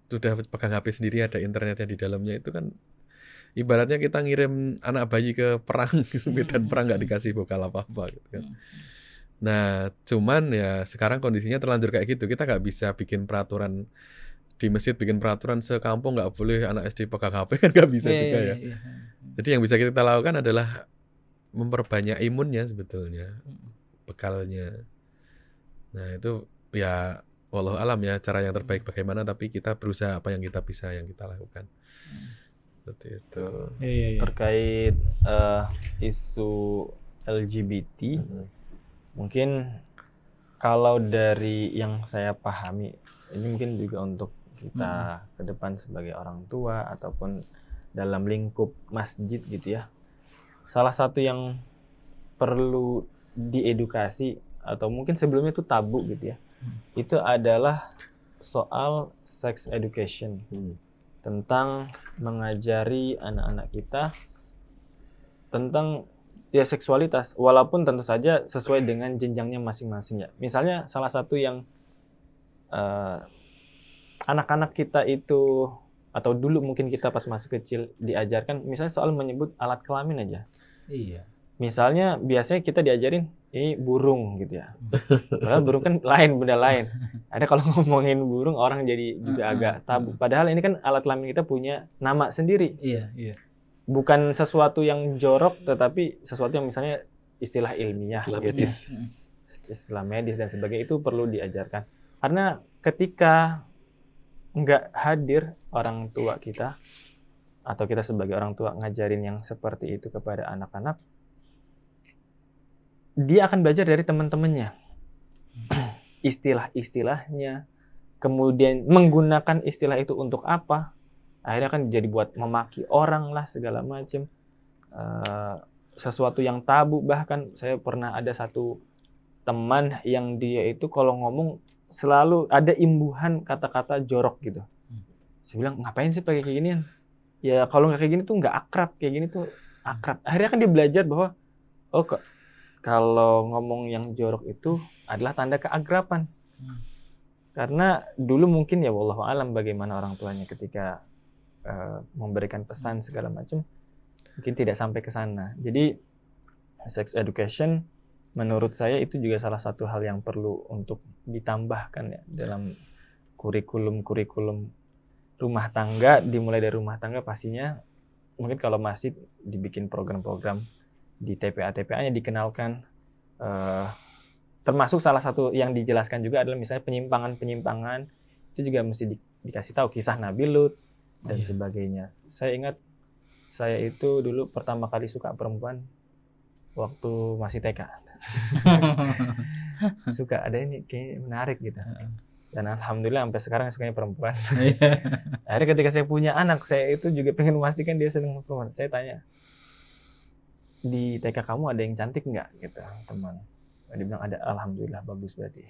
sudah pegang HP sendiri ada internetnya di dalamnya, itu kan ibaratnya kita ngirim anak bayi ke perang dan perang nggak dikasih bekal apa-apa gitu kan. Nah, cuman ya sekarang kondisinya terlanjur kayak gitu. Kita nggak bisa bikin peraturan di masjid, bikin peraturan sekampung nggak boleh anak SD pegang HP kan nggak bisa juga ya. Jadi yang bisa kita lakukan adalah memperbanyak imunnya sebetulnya, bekalnya. Nah itu ya wallahu alam ya cara yang terbaik bagaimana, tapi kita berusaha apa yang kita bisa yang kita lakukan. Seperti itu. Terkait isu LGBT, mungkin kalau dari yang saya pahami, ini mungkin juga untuk kita ke depan sebagai orang tua ataupun dalam lingkup masjid gitu ya. Salah satu yang perlu diedukasi atau mungkin sebelumnya itu tabu gitu ya, itu adalah soal sex education, tentang mengajari anak-anak kita tentang ya seksualitas, walaupun tentu saja sesuai dengan jenjangnya masing-masing ya. Misalnya salah satu yang anak-anak kita itu atau dulu mungkin kita pas masih kecil diajarkan, misalnya soal menyebut alat kelamin aja. Iya. Misalnya biasanya kita diajarin ini burung gitu ya. Padahal burung kan lain, benda lain. Ada kalau ngomongin burung orang jadi juga agak tabu. Padahal ini kan alat kelamin kita punya nama sendiri. Iya. Bukan sesuatu yang jorok, tetapi sesuatu yang misalnya istilah ilmiah, Istilah gitu. medis. Istilah medis dan sebagainya itu perlu diajarkan. Karena ketika nggak hadir orang tua kita, atau kita sebagai orang tua ngajarin yang seperti itu kepada anak-anak, dia akan belajar dari teman-temannya. Istilah-istilahnya, kemudian menggunakan istilah itu untuk apa, akhirnya kan jadi buat memaki orang lah segala macam. Sesuatu yang tabu. Bahkan saya pernah ada satu teman yang dia itu kalau ngomong selalu ada imbuhan kata-kata jorok gitu. Saya bilang, ngapain sih pakai kayak ginian? Ya kalau nggak kayak gini tuh nggak akrab, kayak gini tuh akrab. Akhirnya kan dia belajar bahwa kalau ngomong yang jorok itu adalah tanda keakraban. Karena dulu mungkin ya wallahu alam bagaimana orang tuanya ketika memberikan pesan segala macam, mungkin tidak sampai ke sana. Jadi sex education menurut saya itu juga salah satu hal yang perlu untuk ditambahkan ya dalam kurikulum rumah tangga. Dimulai dari rumah tangga pastinya, mungkin kalau masih dibikin program-program di TPA-TPA-nya dikenalkan, termasuk salah satu yang dijelaskan juga adalah misalnya penyimpangan itu juga mesti dikasih tahu kisah Nabi Lut dan sebagainya. Saya ingat saya itu dulu pertama kali suka perempuan waktu masih TK. Suka, ada ini kayaknya menarik gitu. Dan alhamdulillah sampai sekarang sukanya perempuan. Akhirnya ketika saya punya anak, saya itu juga pengen memastikan dia senang perempuan. Saya tanya, di TK kamu ada yang cantik nggak? Gitu, teman. Dia bilang ada. Alhamdulillah, bagus berarti.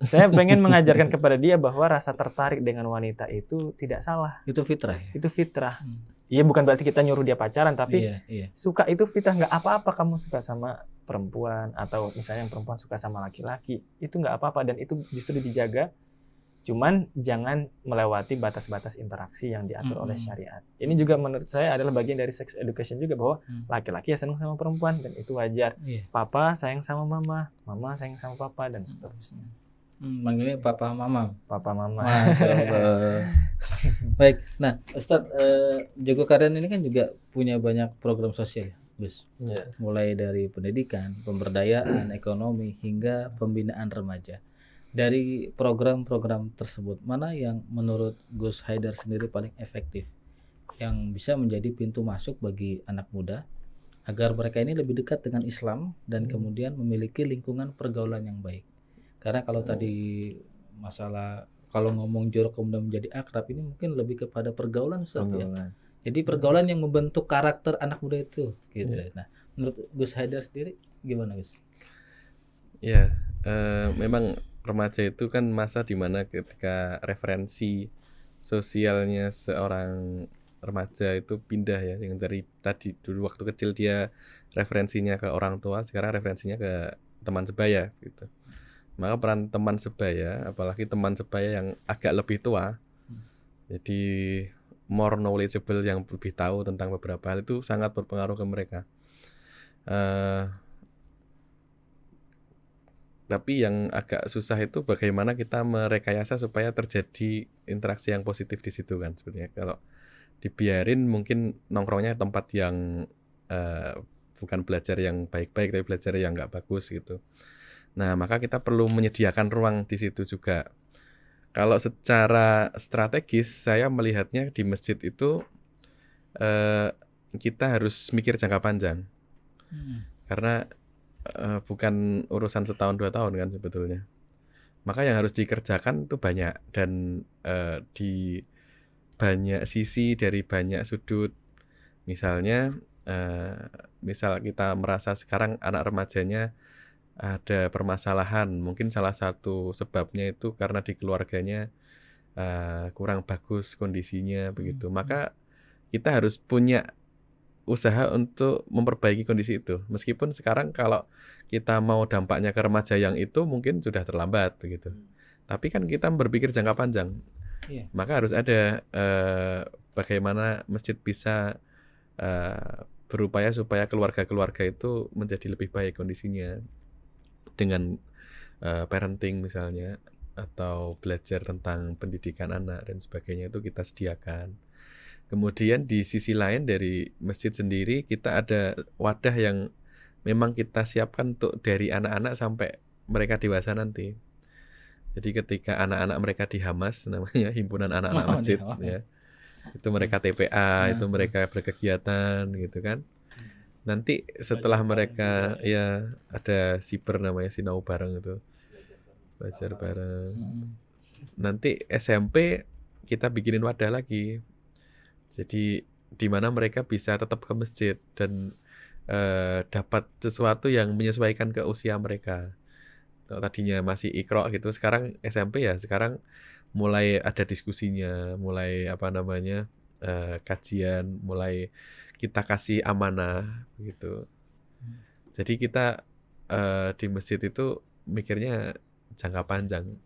Saya pengen mengajarkan kepada dia bahwa rasa tertarik dengan wanita itu tidak salah. Itu fitrah ya? Itu fitrah. Iya, bukan berarti kita nyuruh dia pacaran, tapi suka itu fitrah. Nggak apa-apa kamu suka sama perempuan, atau misalnya yang perempuan suka sama laki-laki, itu nggak apa-apa, dan itu justru dijaga. Cuman jangan melewati batas-batas interaksi yang diatur oleh syariat. Ini juga menurut saya adalah bagian dari sex education juga, bahwa laki-laki ya senang sama perempuan, dan itu wajar. Papa sayang sama mama, mama sayang sama papa, dan seterusnya. Manggilnya papa mama. Papa mama. Masya Allah. Baik, nah Ustadz, Jago Karen ini kan juga punya banyak program sosial, Gus. Mulai dari pendidikan, pemberdayaan ekonomi, hingga pembinaan remaja. Dari program-program tersebut, mana yang menurut Gus Haidar sendiri paling efektif, yang bisa menjadi pintu masuk bagi anak muda agar mereka ini lebih dekat dengan Islam dan kemudian memiliki lingkungan pergaulan yang baik? Karena kalau tadi masalah kalau ngomong jorok kemudian menjadi akrab, ini mungkin lebih kepada pergaulan, Ustaz, ya. Jadi pergaulan yang membentuk karakter anak muda itu gitu. Nah, menurut Gus Haidar sendiri gimana, Gus? Ya, memang remaja itu kan masa dimana ketika referensi sosialnya seorang remaja itu pindah ya, yang dari tadi dulu waktu kecil dia referensinya ke orang tua, sekarang referensinya ke teman sebaya gitu. Maka peran teman sebaya, apalagi teman sebaya yang agak lebih tua, jadi more knowledgeable, yang lebih tahu tentang beberapa hal, itu sangat berpengaruh ke mereka. Tapi yang agak susah itu bagaimana kita merekayasa supaya terjadi interaksi yang positif di situ kan sebenarnya. Kalau dibiarin mungkin nongkrongnya tempat yang bukan belajar yang baik-baik, tapi belajar yang nggak bagus gitu. Nah, maka kita perlu menyediakan ruang di situ juga. Kalau secara strategis, saya melihatnya di masjid itu kita harus mikir jangka panjang. Karena bukan urusan setahun 2 tahun kan sebetulnya. Maka yang harus dikerjakan itu banyak, dan di banyak sisi, dari banyak sudut. Misalnya, misal kita merasa sekarang anak remajanya ada permasalahan, mungkin salah satu sebabnya itu karena di keluarganya kurang bagus kondisinya begitu. Maka kita harus punya usaha untuk memperbaiki kondisi itu. Meskipun sekarang kalau kita mau dampaknya ke remaja yang itu mungkin sudah terlambat begitu. Tapi kan kita berpikir jangka panjang. Maka harus ada bagaimana masjid bisa berupaya supaya keluarga-keluarga itu menjadi lebih baik kondisinya, dengan parenting misalnya, atau belajar tentang pendidikan anak dan sebagainya, itu kita sediakan. Kemudian di sisi lain dari masjid sendiri, kita ada wadah yang memang kita siapkan untuk dari anak-anak sampai mereka dewasa nanti. Jadi ketika anak-anak mereka di Hamas, namanya himpunan anak-anak Oh, masjid oh. ya. Itu mereka TPA, itu Nah, mereka berkegiatan gitu kan. Nanti setelah mereka ya ada siber namanya sinau bareng itu. Belajar bareng. mm, Nanti SMP kita bikinin wadah lagi. Jadi di mana mereka bisa tetap ke masjid dan dapat sesuatu yang menyesuaikan ke usia mereka. Kalau tadinya masih ikro gitu, sekarang SMP ya, sekarang mulai ada diskusinya, mulai apa namanya kajian, mulai kita kasih amanah gitu. Jadi kita di masjid itu mikirnya jangka panjang.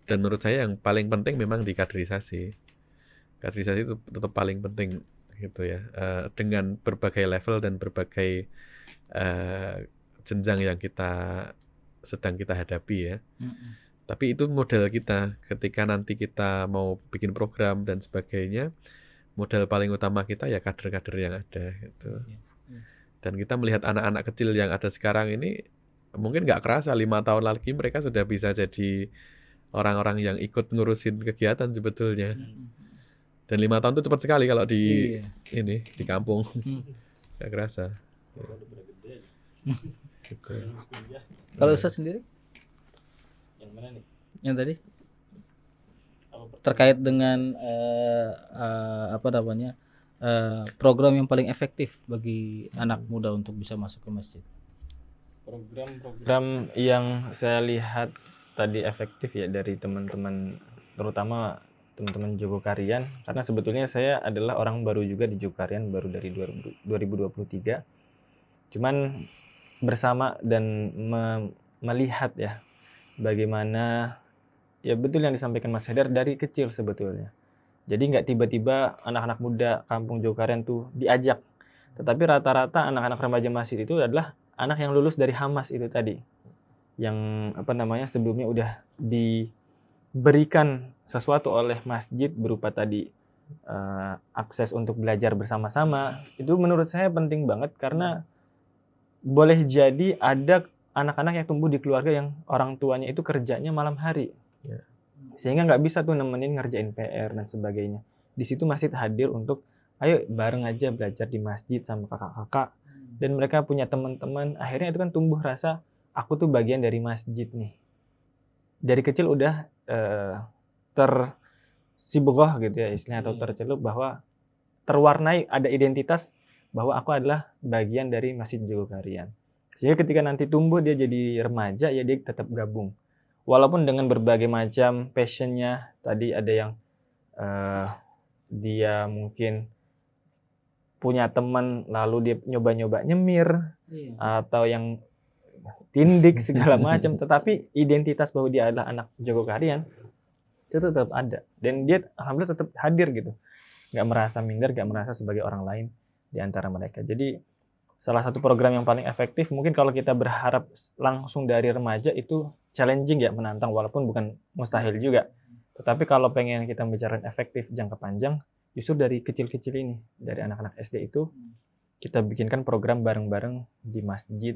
Dan menurut saya yang paling penting memang di kaderisasi. Kaderisasi itu tetap paling penting gitu ya. Dengan berbagai level dan berbagai jenjang yang sedang kita hadapi ya. Tapi itu modal kita ketika nanti kita mau bikin program dan sebagainya, modal paling utama kita ya kader-kader yang ada gitu. Dan kita melihat anak-anak kecil yang ada sekarang ini mungkin nggak kerasa 5 tahun lagi mereka sudah bisa jadi orang-orang yang ikut ngurusin kegiatan sebetulnya. Dan 5 tahun itu cepat sekali kalau di Iya. di kampung nggak kerasa. Gitu. Kalau Ustaz sendiri Yang mana nih? yang tadi terkait dengan apa namanya program yang paling efektif bagi anak muda untuk bisa masuk ke masjid. Program yang saya lihat tadi efektif ya dari teman-teman, terutama teman-teman Jogokarian, karena sebetulnya saya adalah orang baru juga di Jogokarian, baru dari 2023. Cuman bersama dan melihat ya bagaimana ya betul yang disampaikan Mas Haidar dari kecil sebetulnya. Jadi nggak tiba-tiba anak-anak muda kampung Jogokarian tuh diajak, tetapi rata-rata anak-anak remaja masjid itu adalah anak yang lulus dari Hamas itu tadi, yang apa namanya sebelumnya udah diberikan sesuatu oleh masjid berupa tadi akses untuk belajar bersama-sama. Itu menurut saya penting banget karena boleh jadi ada anak-anak yang tumbuh di keluarga yang orang tuanya itu kerjanya malam hari, sehingga nggak bisa tuh nemenin ngerjain PR dan sebagainya. Di situ masjid hadir untuk ayo bareng aja belajar di masjid sama kakak-kakak, dan mereka punya teman-teman. Akhirnya itu kan tumbuh rasa aku tuh bagian dari masjid nih. Dari kecil udah tersibgoh gitu ya istilahnya, atau tercelup bahwa terwarnai ada identitas bahwa aku adalah bagian dari Masjid Jogokarian. Sehingga ketika nanti tumbuh dia jadi remaja ya dia tetap gabung. Walaupun dengan berbagai macam passionnya, tadi ada yang dia mungkin punya teman lalu dia nyoba-nyoba nyemir, atau yang tindik segala macam, tetapi identitas bahwa dia adalah anak Jogokarian itu tetap ada, dan dia alhamdulillah tetap hadir gitu, nggak merasa minder, nggak merasa sebagai orang lain di antara mereka. Jadi salah satu program yang paling efektif mungkin kalau kita berharap langsung dari remaja itu challenging ya, menantang, walaupun bukan mustahil juga. Tetapi kalau pengen kita bicara efektif jangka panjang, justru dari kecil-kecil ini, dari anak-anak SD itu kita bikinkan program bareng-bareng di masjid.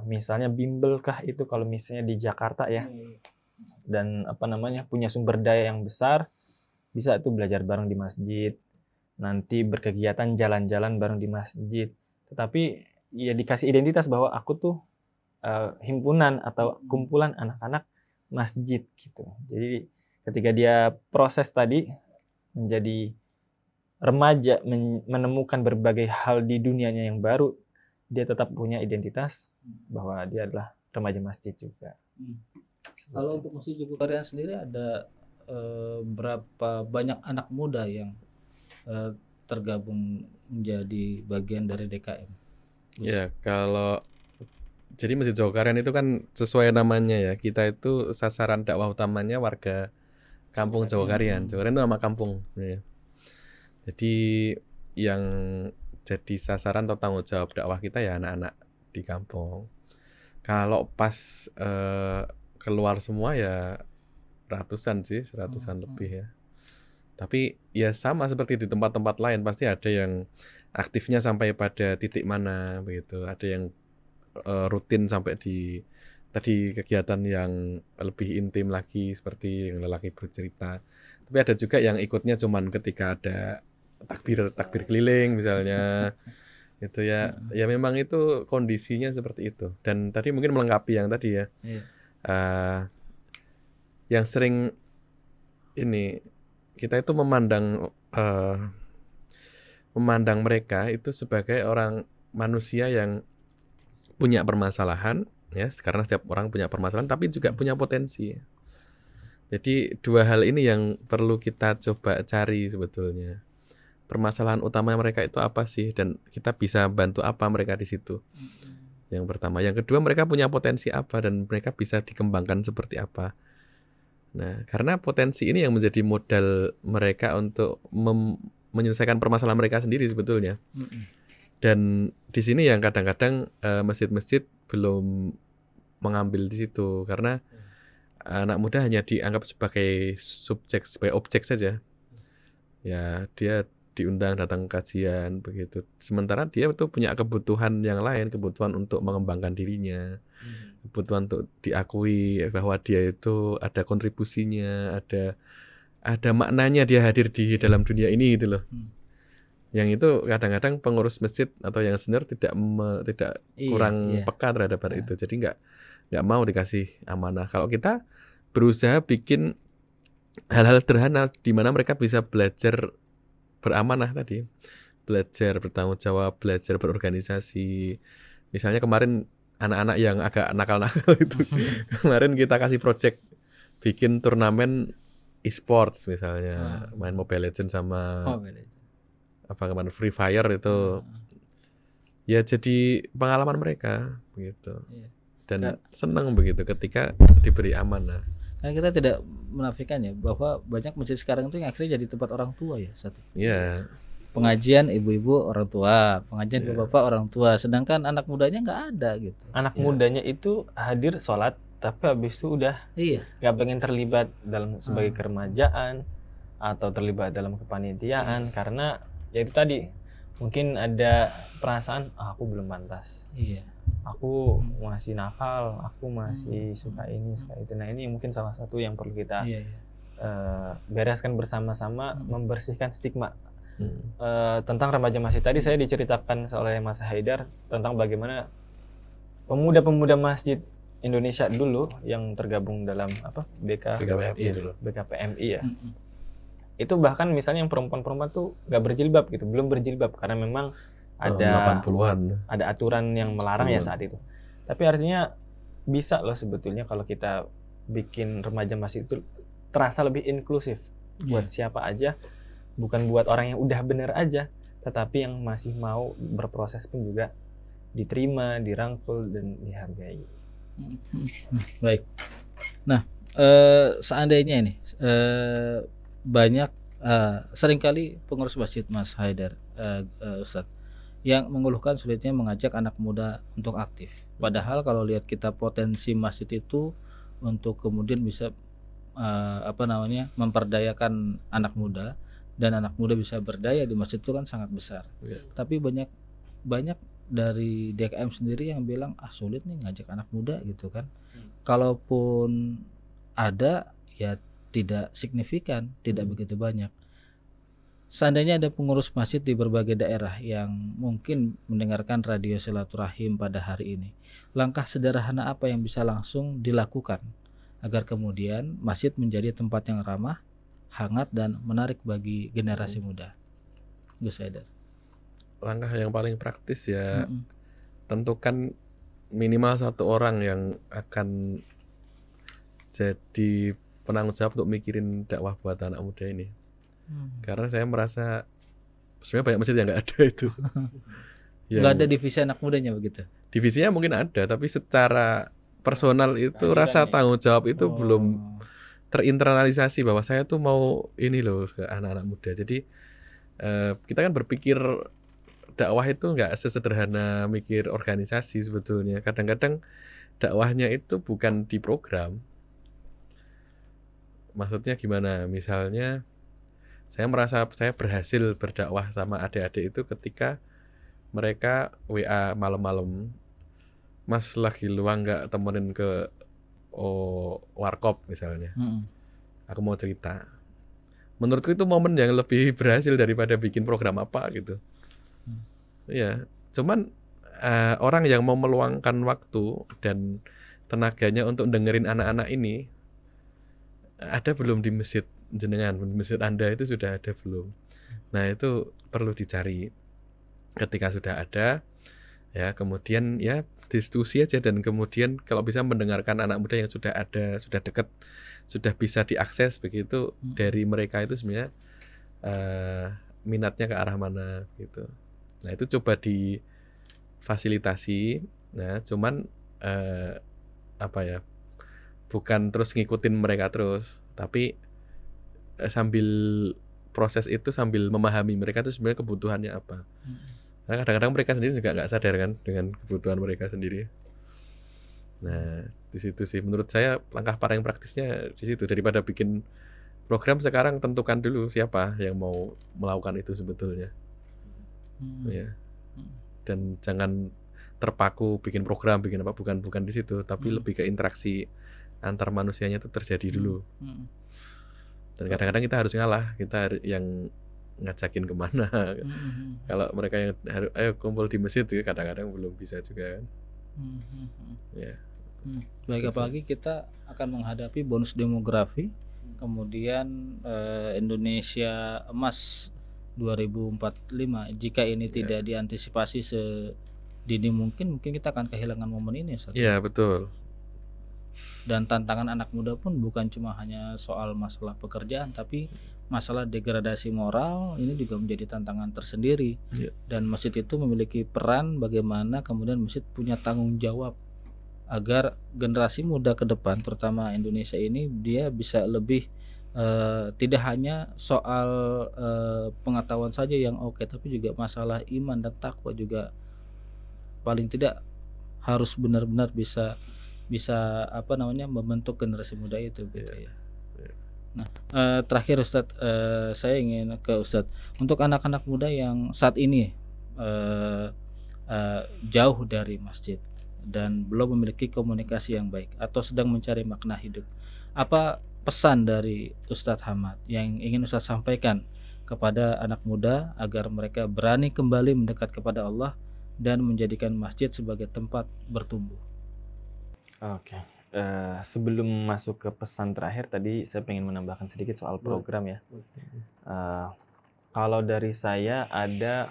Misalnya bimbel kah itu kalau misalnya di Jakarta ya, dan apa namanya punya sumber daya yang besar, bisa tuh belajar bareng di masjid, nanti berkegiatan jalan-jalan bareng di masjid. Tetapi ya dikasih identitas bahwa aku tuh himpunan atau kumpulan anak-anak masjid gitu. Jadi ketika dia proses tadi menjadi remaja, menemukan berbagai hal di dunianya yang baru, dia tetap punya identitas bahwa dia adalah remaja masjid juga. Kalau untuk Masjid Jogokarian sendiri ada berapa banyak anak muda yang tergabung menjadi bagian dari DKM? Ya, kalau jadi Masjid Jogokarian itu kan sesuai namanya ya, kita itu sasaran dakwah utamanya warga kampung Jogokarian. Jogokarian itu nama kampung ya. Jadi yang jadi sasaran atau tanggung jawab dakwah kita ya anak-anak di kampung. Kalau pas keluar semua ya ratusan sih, seratusan lebih ya. Tapi ya sama seperti di tempat-tempat lain, pasti ada yang aktifnya sampai pada titik mana begitu. Ada yang rutin sampai di tadi kegiatan yang lebih intim lagi seperti yang lelaki bercerita. Tapi ada juga yang ikutnya cuman ketika ada takbir keliling misalnya. Itu ya, ya memang itu kondisinya seperti itu. Dan tadi mungkin melengkapi yang tadi ya. Iya. Yang sering ini kita itu memandang mereka itu sebagai orang manusia yang punya permasalahan ya, karena setiap orang punya permasalahan tapi juga punya potensi. Jadi dua hal ini yang perlu kita coba cari sebetulnya. Permasalahan utama mereka itu apa sih dan kita bisa bantu apa mereka di situ. Yang pertama, yang kedua mereka punya potensi apa dan mereka bisa dikembangkan seperti apa. Nah, karena potensi ini yang menjadi modal mereka untuk menyelesaikan permasalahan mereka sendiri sebetulnya. Dan di sini yang kadang-kadang masjid-masjid belum mengambil di situ karena anak muda hanya dianggap sebagai subjek, sebagai objek saja. Ya, dia diundang datang kajian begitu. Sementara dia itu punya kebutuhan yang lain, kebutuhan untuk mengembangkan dirinya, kebutuhan untuk diakui bahwa dia itu ada kontribusinya, ada maknanya dia hadir di dalam dunia ini gitu loh. Yang itu kadang-kadang pengurus masjid atau yang senior tidak kurang peka terhadap hal itu. Jadi nggak mau dikasih amanah. Kalau kita berusaha bikin hal-hal sederhana di mana mereka bisa belajar beramanah tadi, belajar bertanggung jawab, belajar berorganisasi. Misalnya kemarin anak-anak yang agak nakal-nakal itu, kemarin kita kasih project bikin turnamen e-sports misalnya, main Mobile Legends sama apa kemarin Free Fire itu, ya jadi pengalaman mereka begitu, dan senang begitu ketika diberi amanah. Karena kita tidak menafikan ya bahwa banyak masjid sekarang itu yang akhirnya jadi tempat orang tua ya satu. Iya. Pengajian ibu-ibu orang tua, pengajian bapak-bapak orang tua, sedangkan anak mudanya nggak ada gitu. Anak mudanya itu hadir sholat, tapi habis itu udah nggak pengen terlibat dalam sebagai keremajaan atau terlibat dalam kepanitiaan karena ya itu tadi mungkin ada perasaan aku belum pantas. Aku masih nakal, aku masih suka ini, suka itu. Nah ini mungkin salah satu yang perlu kita bereskan bersama-sama, membersihkan stigma tentang remaja masjid. Tadi saya diceritakan oleh Mas Haidar tentang bagaimana pemuda-pemuda masjid Indonesia dulu yang tergabung dalam BKPMI ya. Itu bahkan misalnya yang perempuan-perempuan tuh nggak berjilbab gitu, belum berjilbab karena memang ada 80-an. Ada aturan yang melarang ya saat itu. Tapi artinya bisa loh sebetulnya kalau kita bikin remaja masjid itu terasa lebih inklusif buat siapa aja, bukan buat orang yang udah bener aja, tetapi yang masih mau berproses pun juga diterima, dirangkul dan dihargai. Baik. Nah, seandainya ini banyak seringkali pengurus masjid Mas Haidar, Ustadz, yang mengeluhkan sulitnya mengajak anak muda untuk aktif. Padahal kalau lihat kita potensi masjid itu untuk kemudian bisa memperdayakan anak muda dan anak muda bisa berdaya di masjid itu kan sangat besar. Tapi banyak dari DKM sendiri yang bilang sulit nih ngajak anak muda gitu kan. Kalaupun ada ya tidak signifikan, tidak begitu banyak. Seandainya ada pengurus masjid di berbagai daerah yang mungkin mendengarkan radio silaturahim pada hari ini, langkah sederhana apa yang bisa langsung dilakukan agar kemudian masjid menjadi tempat yang ramah, hangat dan menarik bagi generasi muda? Gus Haidar. Langkah yang paling praktis ya, tentukan minimal satu orang yang akan jadi penanggung jawab untuk mikirin dakwah buat anak muda ini. Karena saya merasa sebenarnya banyak masjid yang nggak ada itu. Nggak ada divisi anak mudanya begitu? Divisinya mungkin ada, tapi secara personal itu rasa tanggung jawab itu belum terinternalisasi bahwa saya tuh mau ini loh ke anak-anak muda. Jadi kita kan berpikir dakwah itu nggak sesederhana mikir organisasi sebetulnya. Kadang-kadang dakwahnya itu bukan di program. Maksudnya gimana? Misalnya saya merasa saya berhasil berdakwah sama adik-adik itu ketika mereka WA malam-malam Mas lagi luang nggak temenin ke warkop misalnya. Aku mau cerita. Menurutku itu momen yang lebih berhasil daripada bikin program apa gitu. Ya, cuman orang yang mau meluangkan waktu dan tenaganya untuk dengerin anak-anak ini ada belum di masjid jenengan, di masjid Anda itu sudah ada belum? Nah, itu perlu dicari. Ketika sudah ada, ya kemudian ya diskusi aja, dan kemudian kalau bisa mendengarkan anak muda yang sudah ada, sudah dekat, sudah bisa diakses begitu dari mereka itu sebenarnya minatnya ke arah mana gitu. Nah, itu coba difasilitasi. Nah, cuman apa ya? Bukan terus ngikutin mereka terus, tapi sambil proses itu sambil memahami mereka itu sebenarnya kebutuhannya apa. Karena kadang-kadang mereka sendiri juga nggak sadar kan dengan kebutuhan mereka sendiri. Nah, di situ sih menurut saya langkah paling praktisnya di situ, daripada bikin program sekarang tentukan dulu siapa yang mau melakukan itu sebetulnya. Ya. Dan jangan terpaku bikin program, bikin apa, bukan di situ, tapi lebih ke interaksi antar manusianya itu terjadi dulu. Dan kadang-kadang kita harus ngalah, kita yang ngajakin kemana. Kalau mereka yang ayo kumpul di masjid, kadang-kadang belum bisa juga kan. Ya. Baik, apalagi kita akan menghadapi bonus demografi, kemudian Indonesia Emas 2045. Jika ini tidak diantisipasi sedini mungkin kita akan kehilangan momen ini. Iya, betul. Dan tantangan anak muda pun bukan cuma hanya soal masalah pekerjaan, tapi masalah degradasi moral ini juga menjadi tantangan tersendiri. Dan masjid itu memiliki peran bagaimana kemudian masjid punya tanggung jawab agar generasi muda ke depan, terutama Indonesia ini, dia bisa lebih tidak hanya soal pengetahuan saja yang oke, tapi juga masalah iman dan takwa juga paling tidak harus benar-benar bisa membentuk generasi muda itu gitu ya. Nah, terakhir Ustadz, saya ingin ke Ustadz, untuk anak-anak muda yang saat ini jauh dari masjid dan belum memiliki komunikasi yang baik atau sedang mencari makna hidup, apa pesan dari Ustadz Hamad yang ingin Ustadz sampaikan kepada anak muda agar mereka berani kembali mendekat kepada Allah dan menjadikan masjid sebagai tempat bertumbuh? Oke. Sebelum masuk ke pesan terakhir tadi, saya pengen menambahkan sedikit soal program ya. Kalau dari saya ada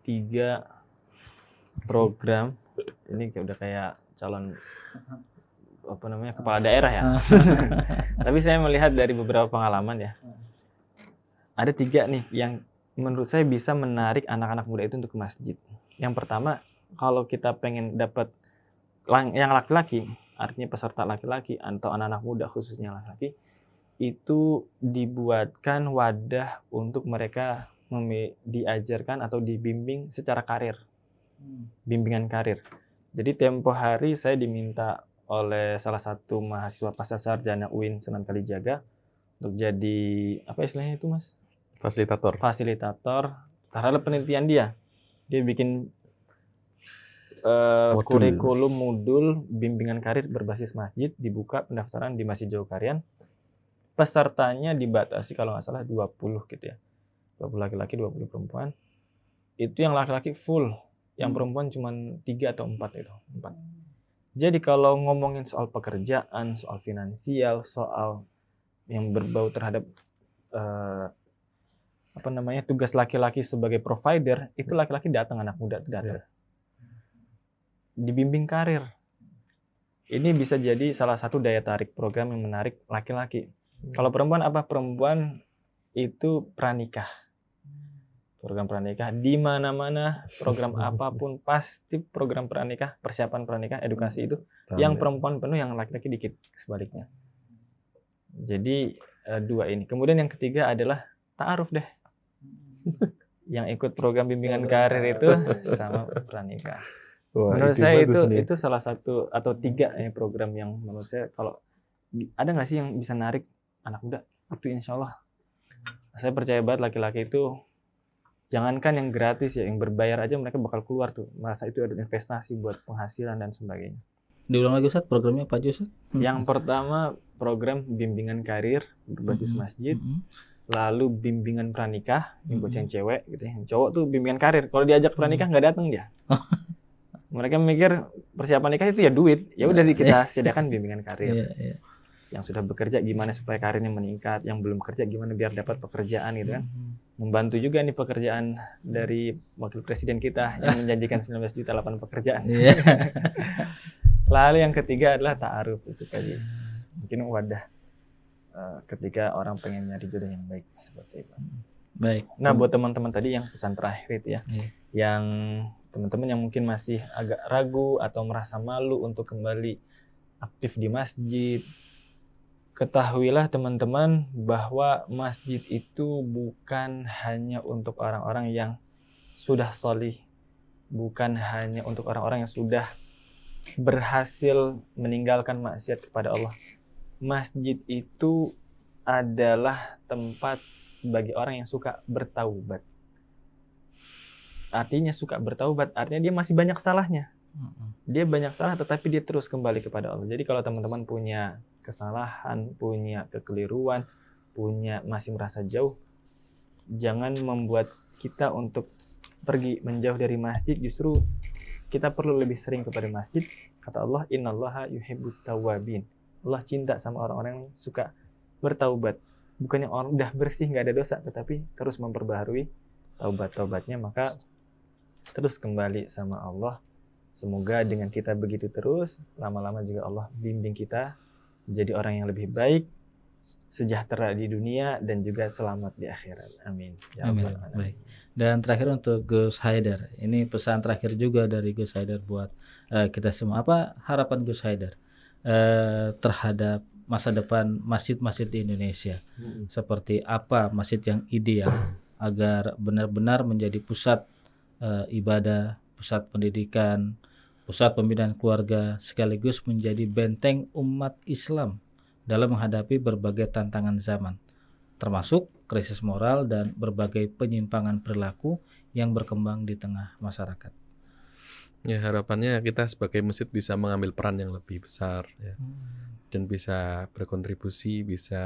3 program. Ini udah kayak calon kepala daerah ya. Tapi saya melihat dari beberapa pengalaman ya. Ada 3 nih yang menurut saya bisa menarik anak-anak muda itu untuk ke masjid. Yang pertama, kalau kita pengen dapat yang laki-laki, artinya peserta laki-laki atau anak-anak muda khususnya laki-laki, itu dibuatkan wadah untuk mereka diajarkan atau dibimbing secara karir, bimbingan karir. Jadi tempo hari saya diminta oleh salah satu mahasiswa pasca sarjana UIN Sunan Kalijaga untuk jadi apa istilahnya itu Mas? Fasilitator terhadap penelitian dia. Dia bikin kurikulum modul bimbingan karir berbasis masjid, dibuka pendaftaran di Masjid Jogokarian. Pesertanya dibatasi kalau nggak salah 20 gitu ya. 20 laki-laki, 20 perempuan. Itu yang laki-laki full, yang perempuan cuma 3 atau 4 itu. 4. Jadi kalau ngomongin soal pekerjaan, soal finansial, soal yang berbau terhadap tugas laki-laki sebagai provider, itu laki-laki datang, anak muda itu datang. Dibimbing karir. Ini bisa jadi salah satu daya tarik program yang menarik laki-laki. Kalau perempuan apa? Perempuan itu pranikah. Program pranikah di mana-mana, program apapun pasti program pranikah, persiapan pranikah, edukasi itu yang perempuan penuh, yang laki-laki dikit, sebaliknya. Jadi 2 ini. Kemudian yang ketiga adalah ta'aruf deh. Yang ikut program bimbingan karir itu sama pranikah. Wah, menurut saya itu salah satu atau 3 program yang menurut saya, kalau ada nggak sih yang bisa narik anak muda, itu insya Allah saya percaya banget laki-laki itu Jangankan yang gratis ya, yang berbayar aja mereka bakal keluar tuh, merasa itu ada investasi buat penghasilan dan sebagainya. Diulang lagi Ustaz, programnya apa aja Ustaz? Yang pertama program bimbingan karir berbasis masjid, lalu bimbingan pranikah yang buat yang cewek gitu ya. Yang cowok tuh bimbingan karir. Kalau diajak pranikah nggak datang dia. Mereka mikir persiapan nikah itu ya duit. Ya udah kita sediakan bimbingan karir. Yang sudah bekerja gimana supaya karirnya meningkat, yang belum kerja gimana biar dapat pekerjaan gitu kan. Membantu juga nih pekerjaan dari wakil presiden kita yang menjanjikan 19 juta lapangan pekerjaan. Lalu yang ketiga adalah ta'aruf, itu tadi. Mungkin wadah ketika orang pengen nyari jodoh yang baik, seperti itu. Baik. Nah, buat teman-teman tadi yang pesan terakhir itu ya, yang teman-teman yang mungkin masih agak ragu atau merasa malu untuk kembali aktif di masjid, ketahuilah teman-teman bahwa masjid itu bukan hanya untuk orang-orang yang sudah sholih, bukan hanya untuk orang-orang yang sudah berhasil meninggalkan maksiat kepada Allah. Masjid itu adalah tempat bagi orang yang suka bertaubat. Artinya suka bertaubat, artinya dia masih banyak salahnya. Dia banyak salah tetapi dia terus kembali kepada Allah. Jadi kalau teman-teman punya kesalahan, punya kekeliruan, masih merasa jauh, jangan membuat kita untuk pergi menjauh dari masjid. Justru kita perlu lebih sering kepada masjid. Kata Allah, innallaha yuhibbut tawwabin. Allah cinta sama orang-orang yang suka bertaubat. Bukan yang orang udah bersih nggak ada dosa, tetapi terus memperbaharui taubat-taubatnya, maka terus kembali sama Allah. Semoga dengan kita begitu terus, lama-lama juga Allah bimbing kita menjadi orang yang lebih baik, sejahtera di dunia dan juga selamat di akhirat. Amin. Ya Amin. Baik. Dan terakhir untuk Gus Haidar, ini pesan terakhir juga dari Gus Haidar buat kita semua. Apa harapan Gus Haidar terhadap masa depan masjid-masjid di Indonesia? Seperti apa masjid yang ideal agar benar-benar menjadi pusat ibadah, pusat pendidikan, pusat pembinaan keluarga, sekaligus menjadi benteng umat Islam dalam menghadapi berbagai tantangan zaman, termasuk krisis moral dan berbagai penyimpangan perilaku yang berkembang di tengah masyarakat. Ya, harapannya kita sebagai masjid bisa mengambil peran yang lebih besar ya. Dan bisa berkontribusi, bisa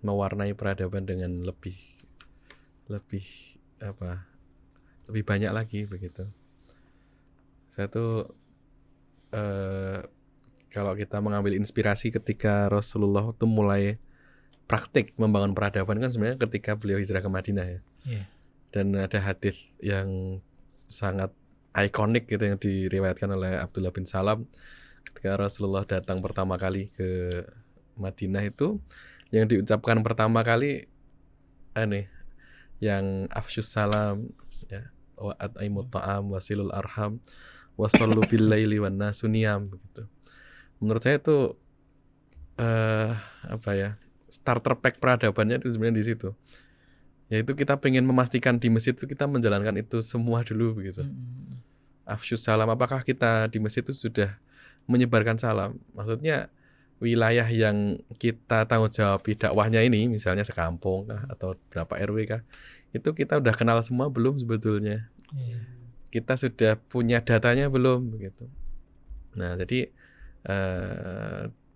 mewarnai peradaban dengan lebih banyak lagi begitu. Saya tuh kalau kita mengambil inspirasi ketika Rasulullah itu mulai praktik membangun peradaban kan sebenarnya ketika beliau hijrah ke Madinah ya. Dan ada hadis yang sangat ikonik gitu yang diriwayatkan oleh Abdullah bin Salam ketika Rasulullah datang pertama kali ke Madinah, itu yang diucapkan pertama kali yang afsyus salam ya, wa at'imut ta'am wasilul arham wasallu bil laili wan nasu niyam begitu. Menurut saya itu starter pack peradabannya itu sebenarnya di situ. Yaitu kita pengen memastikan di masjid itu kita menjalankan itu semua dulu begitu. Afsyus salam, apakah kita di masjid itu sudah menyebarkan salam? Maksudnya wilayah yang kita tanggung jawab dakwahnya ini, misalnya sekampung kah atau berapa RW kah, itu kita udah kenal semua belum sebetulnya? Kita sudah punya datanya belum begitu. Nah, jadi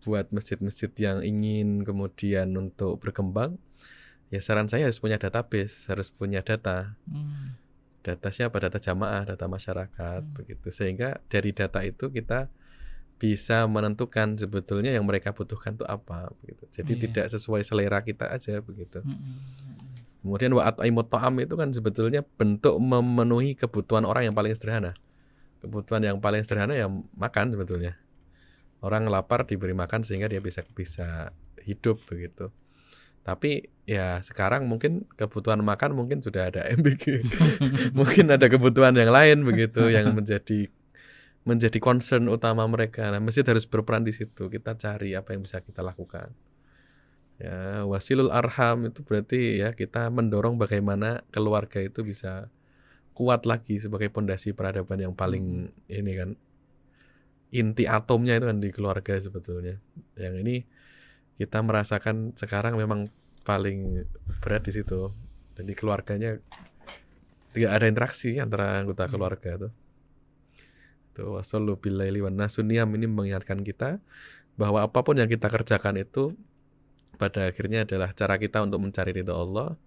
buat masjid-masjid yang ingin kemudian untuk berkembang, ya saran saya harus punya database, harus punya data. Data siapa? Data jamaah, data masyarakat begitu. Sehingga dari data itu kita bisa menentukan sebetulnya yang mereka butuhkan itu apa begitu. Jadi tidak sesuai selera kita aja begitu. Kemudian wa at'imut ta'am itu kan sebetulnya bentuk memenuhi kebutuhan orang yang paling sederhana. Kebutuhan yang paling sederhana ya makan sebetulnya. Orang lapar diberi makan sehingga dia bisa hidup begitu. Tapi ya sekarang mungkin kebutuhan makan mungkin sudah ada MBG. Mungkin ada kebutuhan yang lain begitu yang menjadi concern utama mereka. Nah, masjid harus berperan di situ. Kita cari apa yang bisa kita lakukan. Ya, wasilul arham itu berarti ya kita mendorong bagaimana keluarga itu bisa kuat lagi sebagai pondasi peradaban yang paling ini kan, inti atomnya itu kan di keluarga sebetulnya. Yang ini kita merasakan sekarang memang paling berat di situ. Jadi keluarganya tidak ada interaksi antara anggota keluarga tuh. Tuh wasallu billaili wan nasu niyam ini mengingatkan kita bahwa apapun yang kita kerjakan itu pada akhirnya adalah cara kita untuk mencari ridha Allah,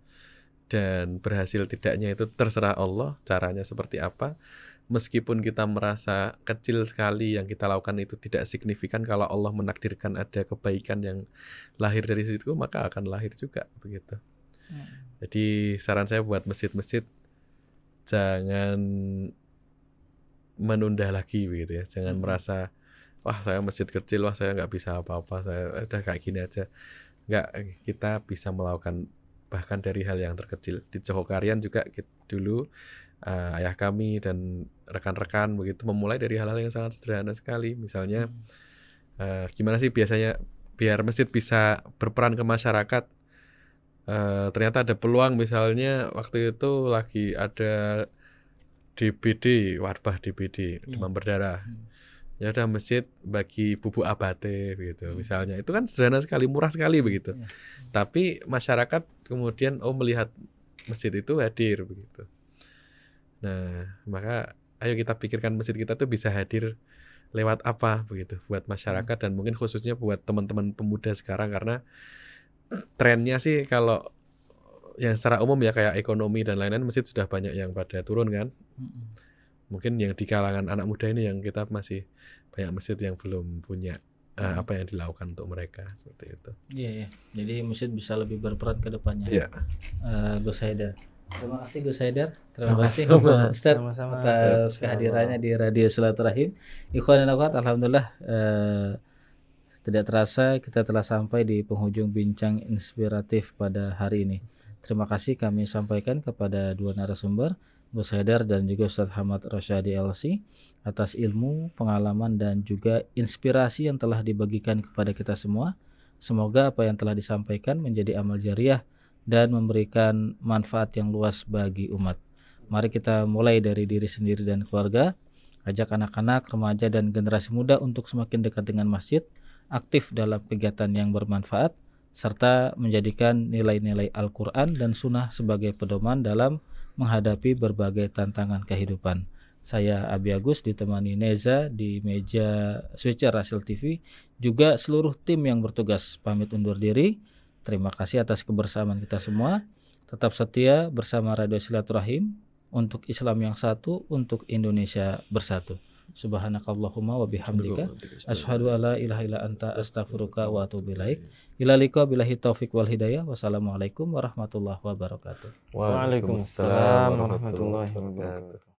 dan berhasil tidaknya itu terserah Allah caranya seperti apa. Meskipun kita merasa kecil sekali yang kita lakukan itu tidak signifikan, kalau Allah menakdirkan ada kebaikan yang lahir dari situ, maka akan lahir juga begitu. Jadi saran saya buat masjid-masjid, jangan menunda lagi begitu ya. Jangan merasa wah saya masjid kecil, wah saya nggak bisa apa-apa, saya udah kayak gini aja. Nggak, kita bisa melakukan bahkan dari hal yang terkecil. Di Johokarian juga dulu ayah kami dan rekan-rekan begitu memulai dari hal-hal yang sangat sederhana sekali. Misalnya gimana sih biasanya biar masjid bisa berperan ke masyarakat. Ternyata ada peluang, misalnya waktu itu lagi ada DBD, wabah DBD, demam berdarah. Ya udah masjid bagi bubuk abate begitu misalnya. Itu kan sederhana sekali, murah sekali begitu. Tapi masyarakat kemudian melihat masjid itu hadir begitu. Nah, maka ayo kita pikirkan masjid kita tuh bisa hadir lewat apa begitu buat masyarakat, dan mungkin khususnya buat teman-teman pemuda sekarang, karena trennya sih kalau yang secara umum ya kayak ekonomi dan lain-lain, masjid sudah banyak yang pada turun kan. Mungkin yang di kalangan anak muda ini yang kita masih banyak masjid yang belum punya apa yang dilakukan untuk mereka seperti itu. Iya. Jadi masjid bisa lebih berperan ke depannya. Iya. Gus Haidar. Terima kasih Gus Haidar. Terima kasih Ustaz atas kehadirannya di Radio Silaturahim. Ikhwan dan akhwat, alhamdulillah tidak terasa kita telah sampai di penghujung bincang inspiratif pada hari ini. Terima kasih kami sampaikan kepada dua narasumber, Gus Haidar dan juga Ustaz Hamad Rosyadi LC, atas ilmu, pengalaman dan juga inspirasi yang telah dibagikan kepada kita semua. Semoga apa yang telah disampaikan menjadi amal jariah dan memberikan manfaat yang luas bagi umat. Mari kita mulai dari diri sendiri dan keluarga, ajak anak-anak, remaja dan generasi muda untuk semakin dekat dengan masjid, aktif dalam kegiatan yang bermanfaat, serta menjadikan nilai-nilai Al-Quran dan Sunnah sebagai pedoman dalam menghadapi berbagai tantangan kehidupan. Saya Abi Agus ditemani Neza di meja switcher Rasil TV, juga seluruh tim yang bertugas pamit undur diri. Terima kasih atas kebersamaan kita semua. Tetap setia bersama Radio Silaturahim, untuk Islam yang satu, untuk Indonesia bersatu. Subhanakallahumma wa bihamdika asyhadu alla ilaha illa anta astaghfiruka wa atubu ilaik. Ila liqa billahi taufik wal hidayah. Wassalamualaikum warahmatullahi wabarakatuh. Waalaikumsalam warahmatullahi wabarakatuh.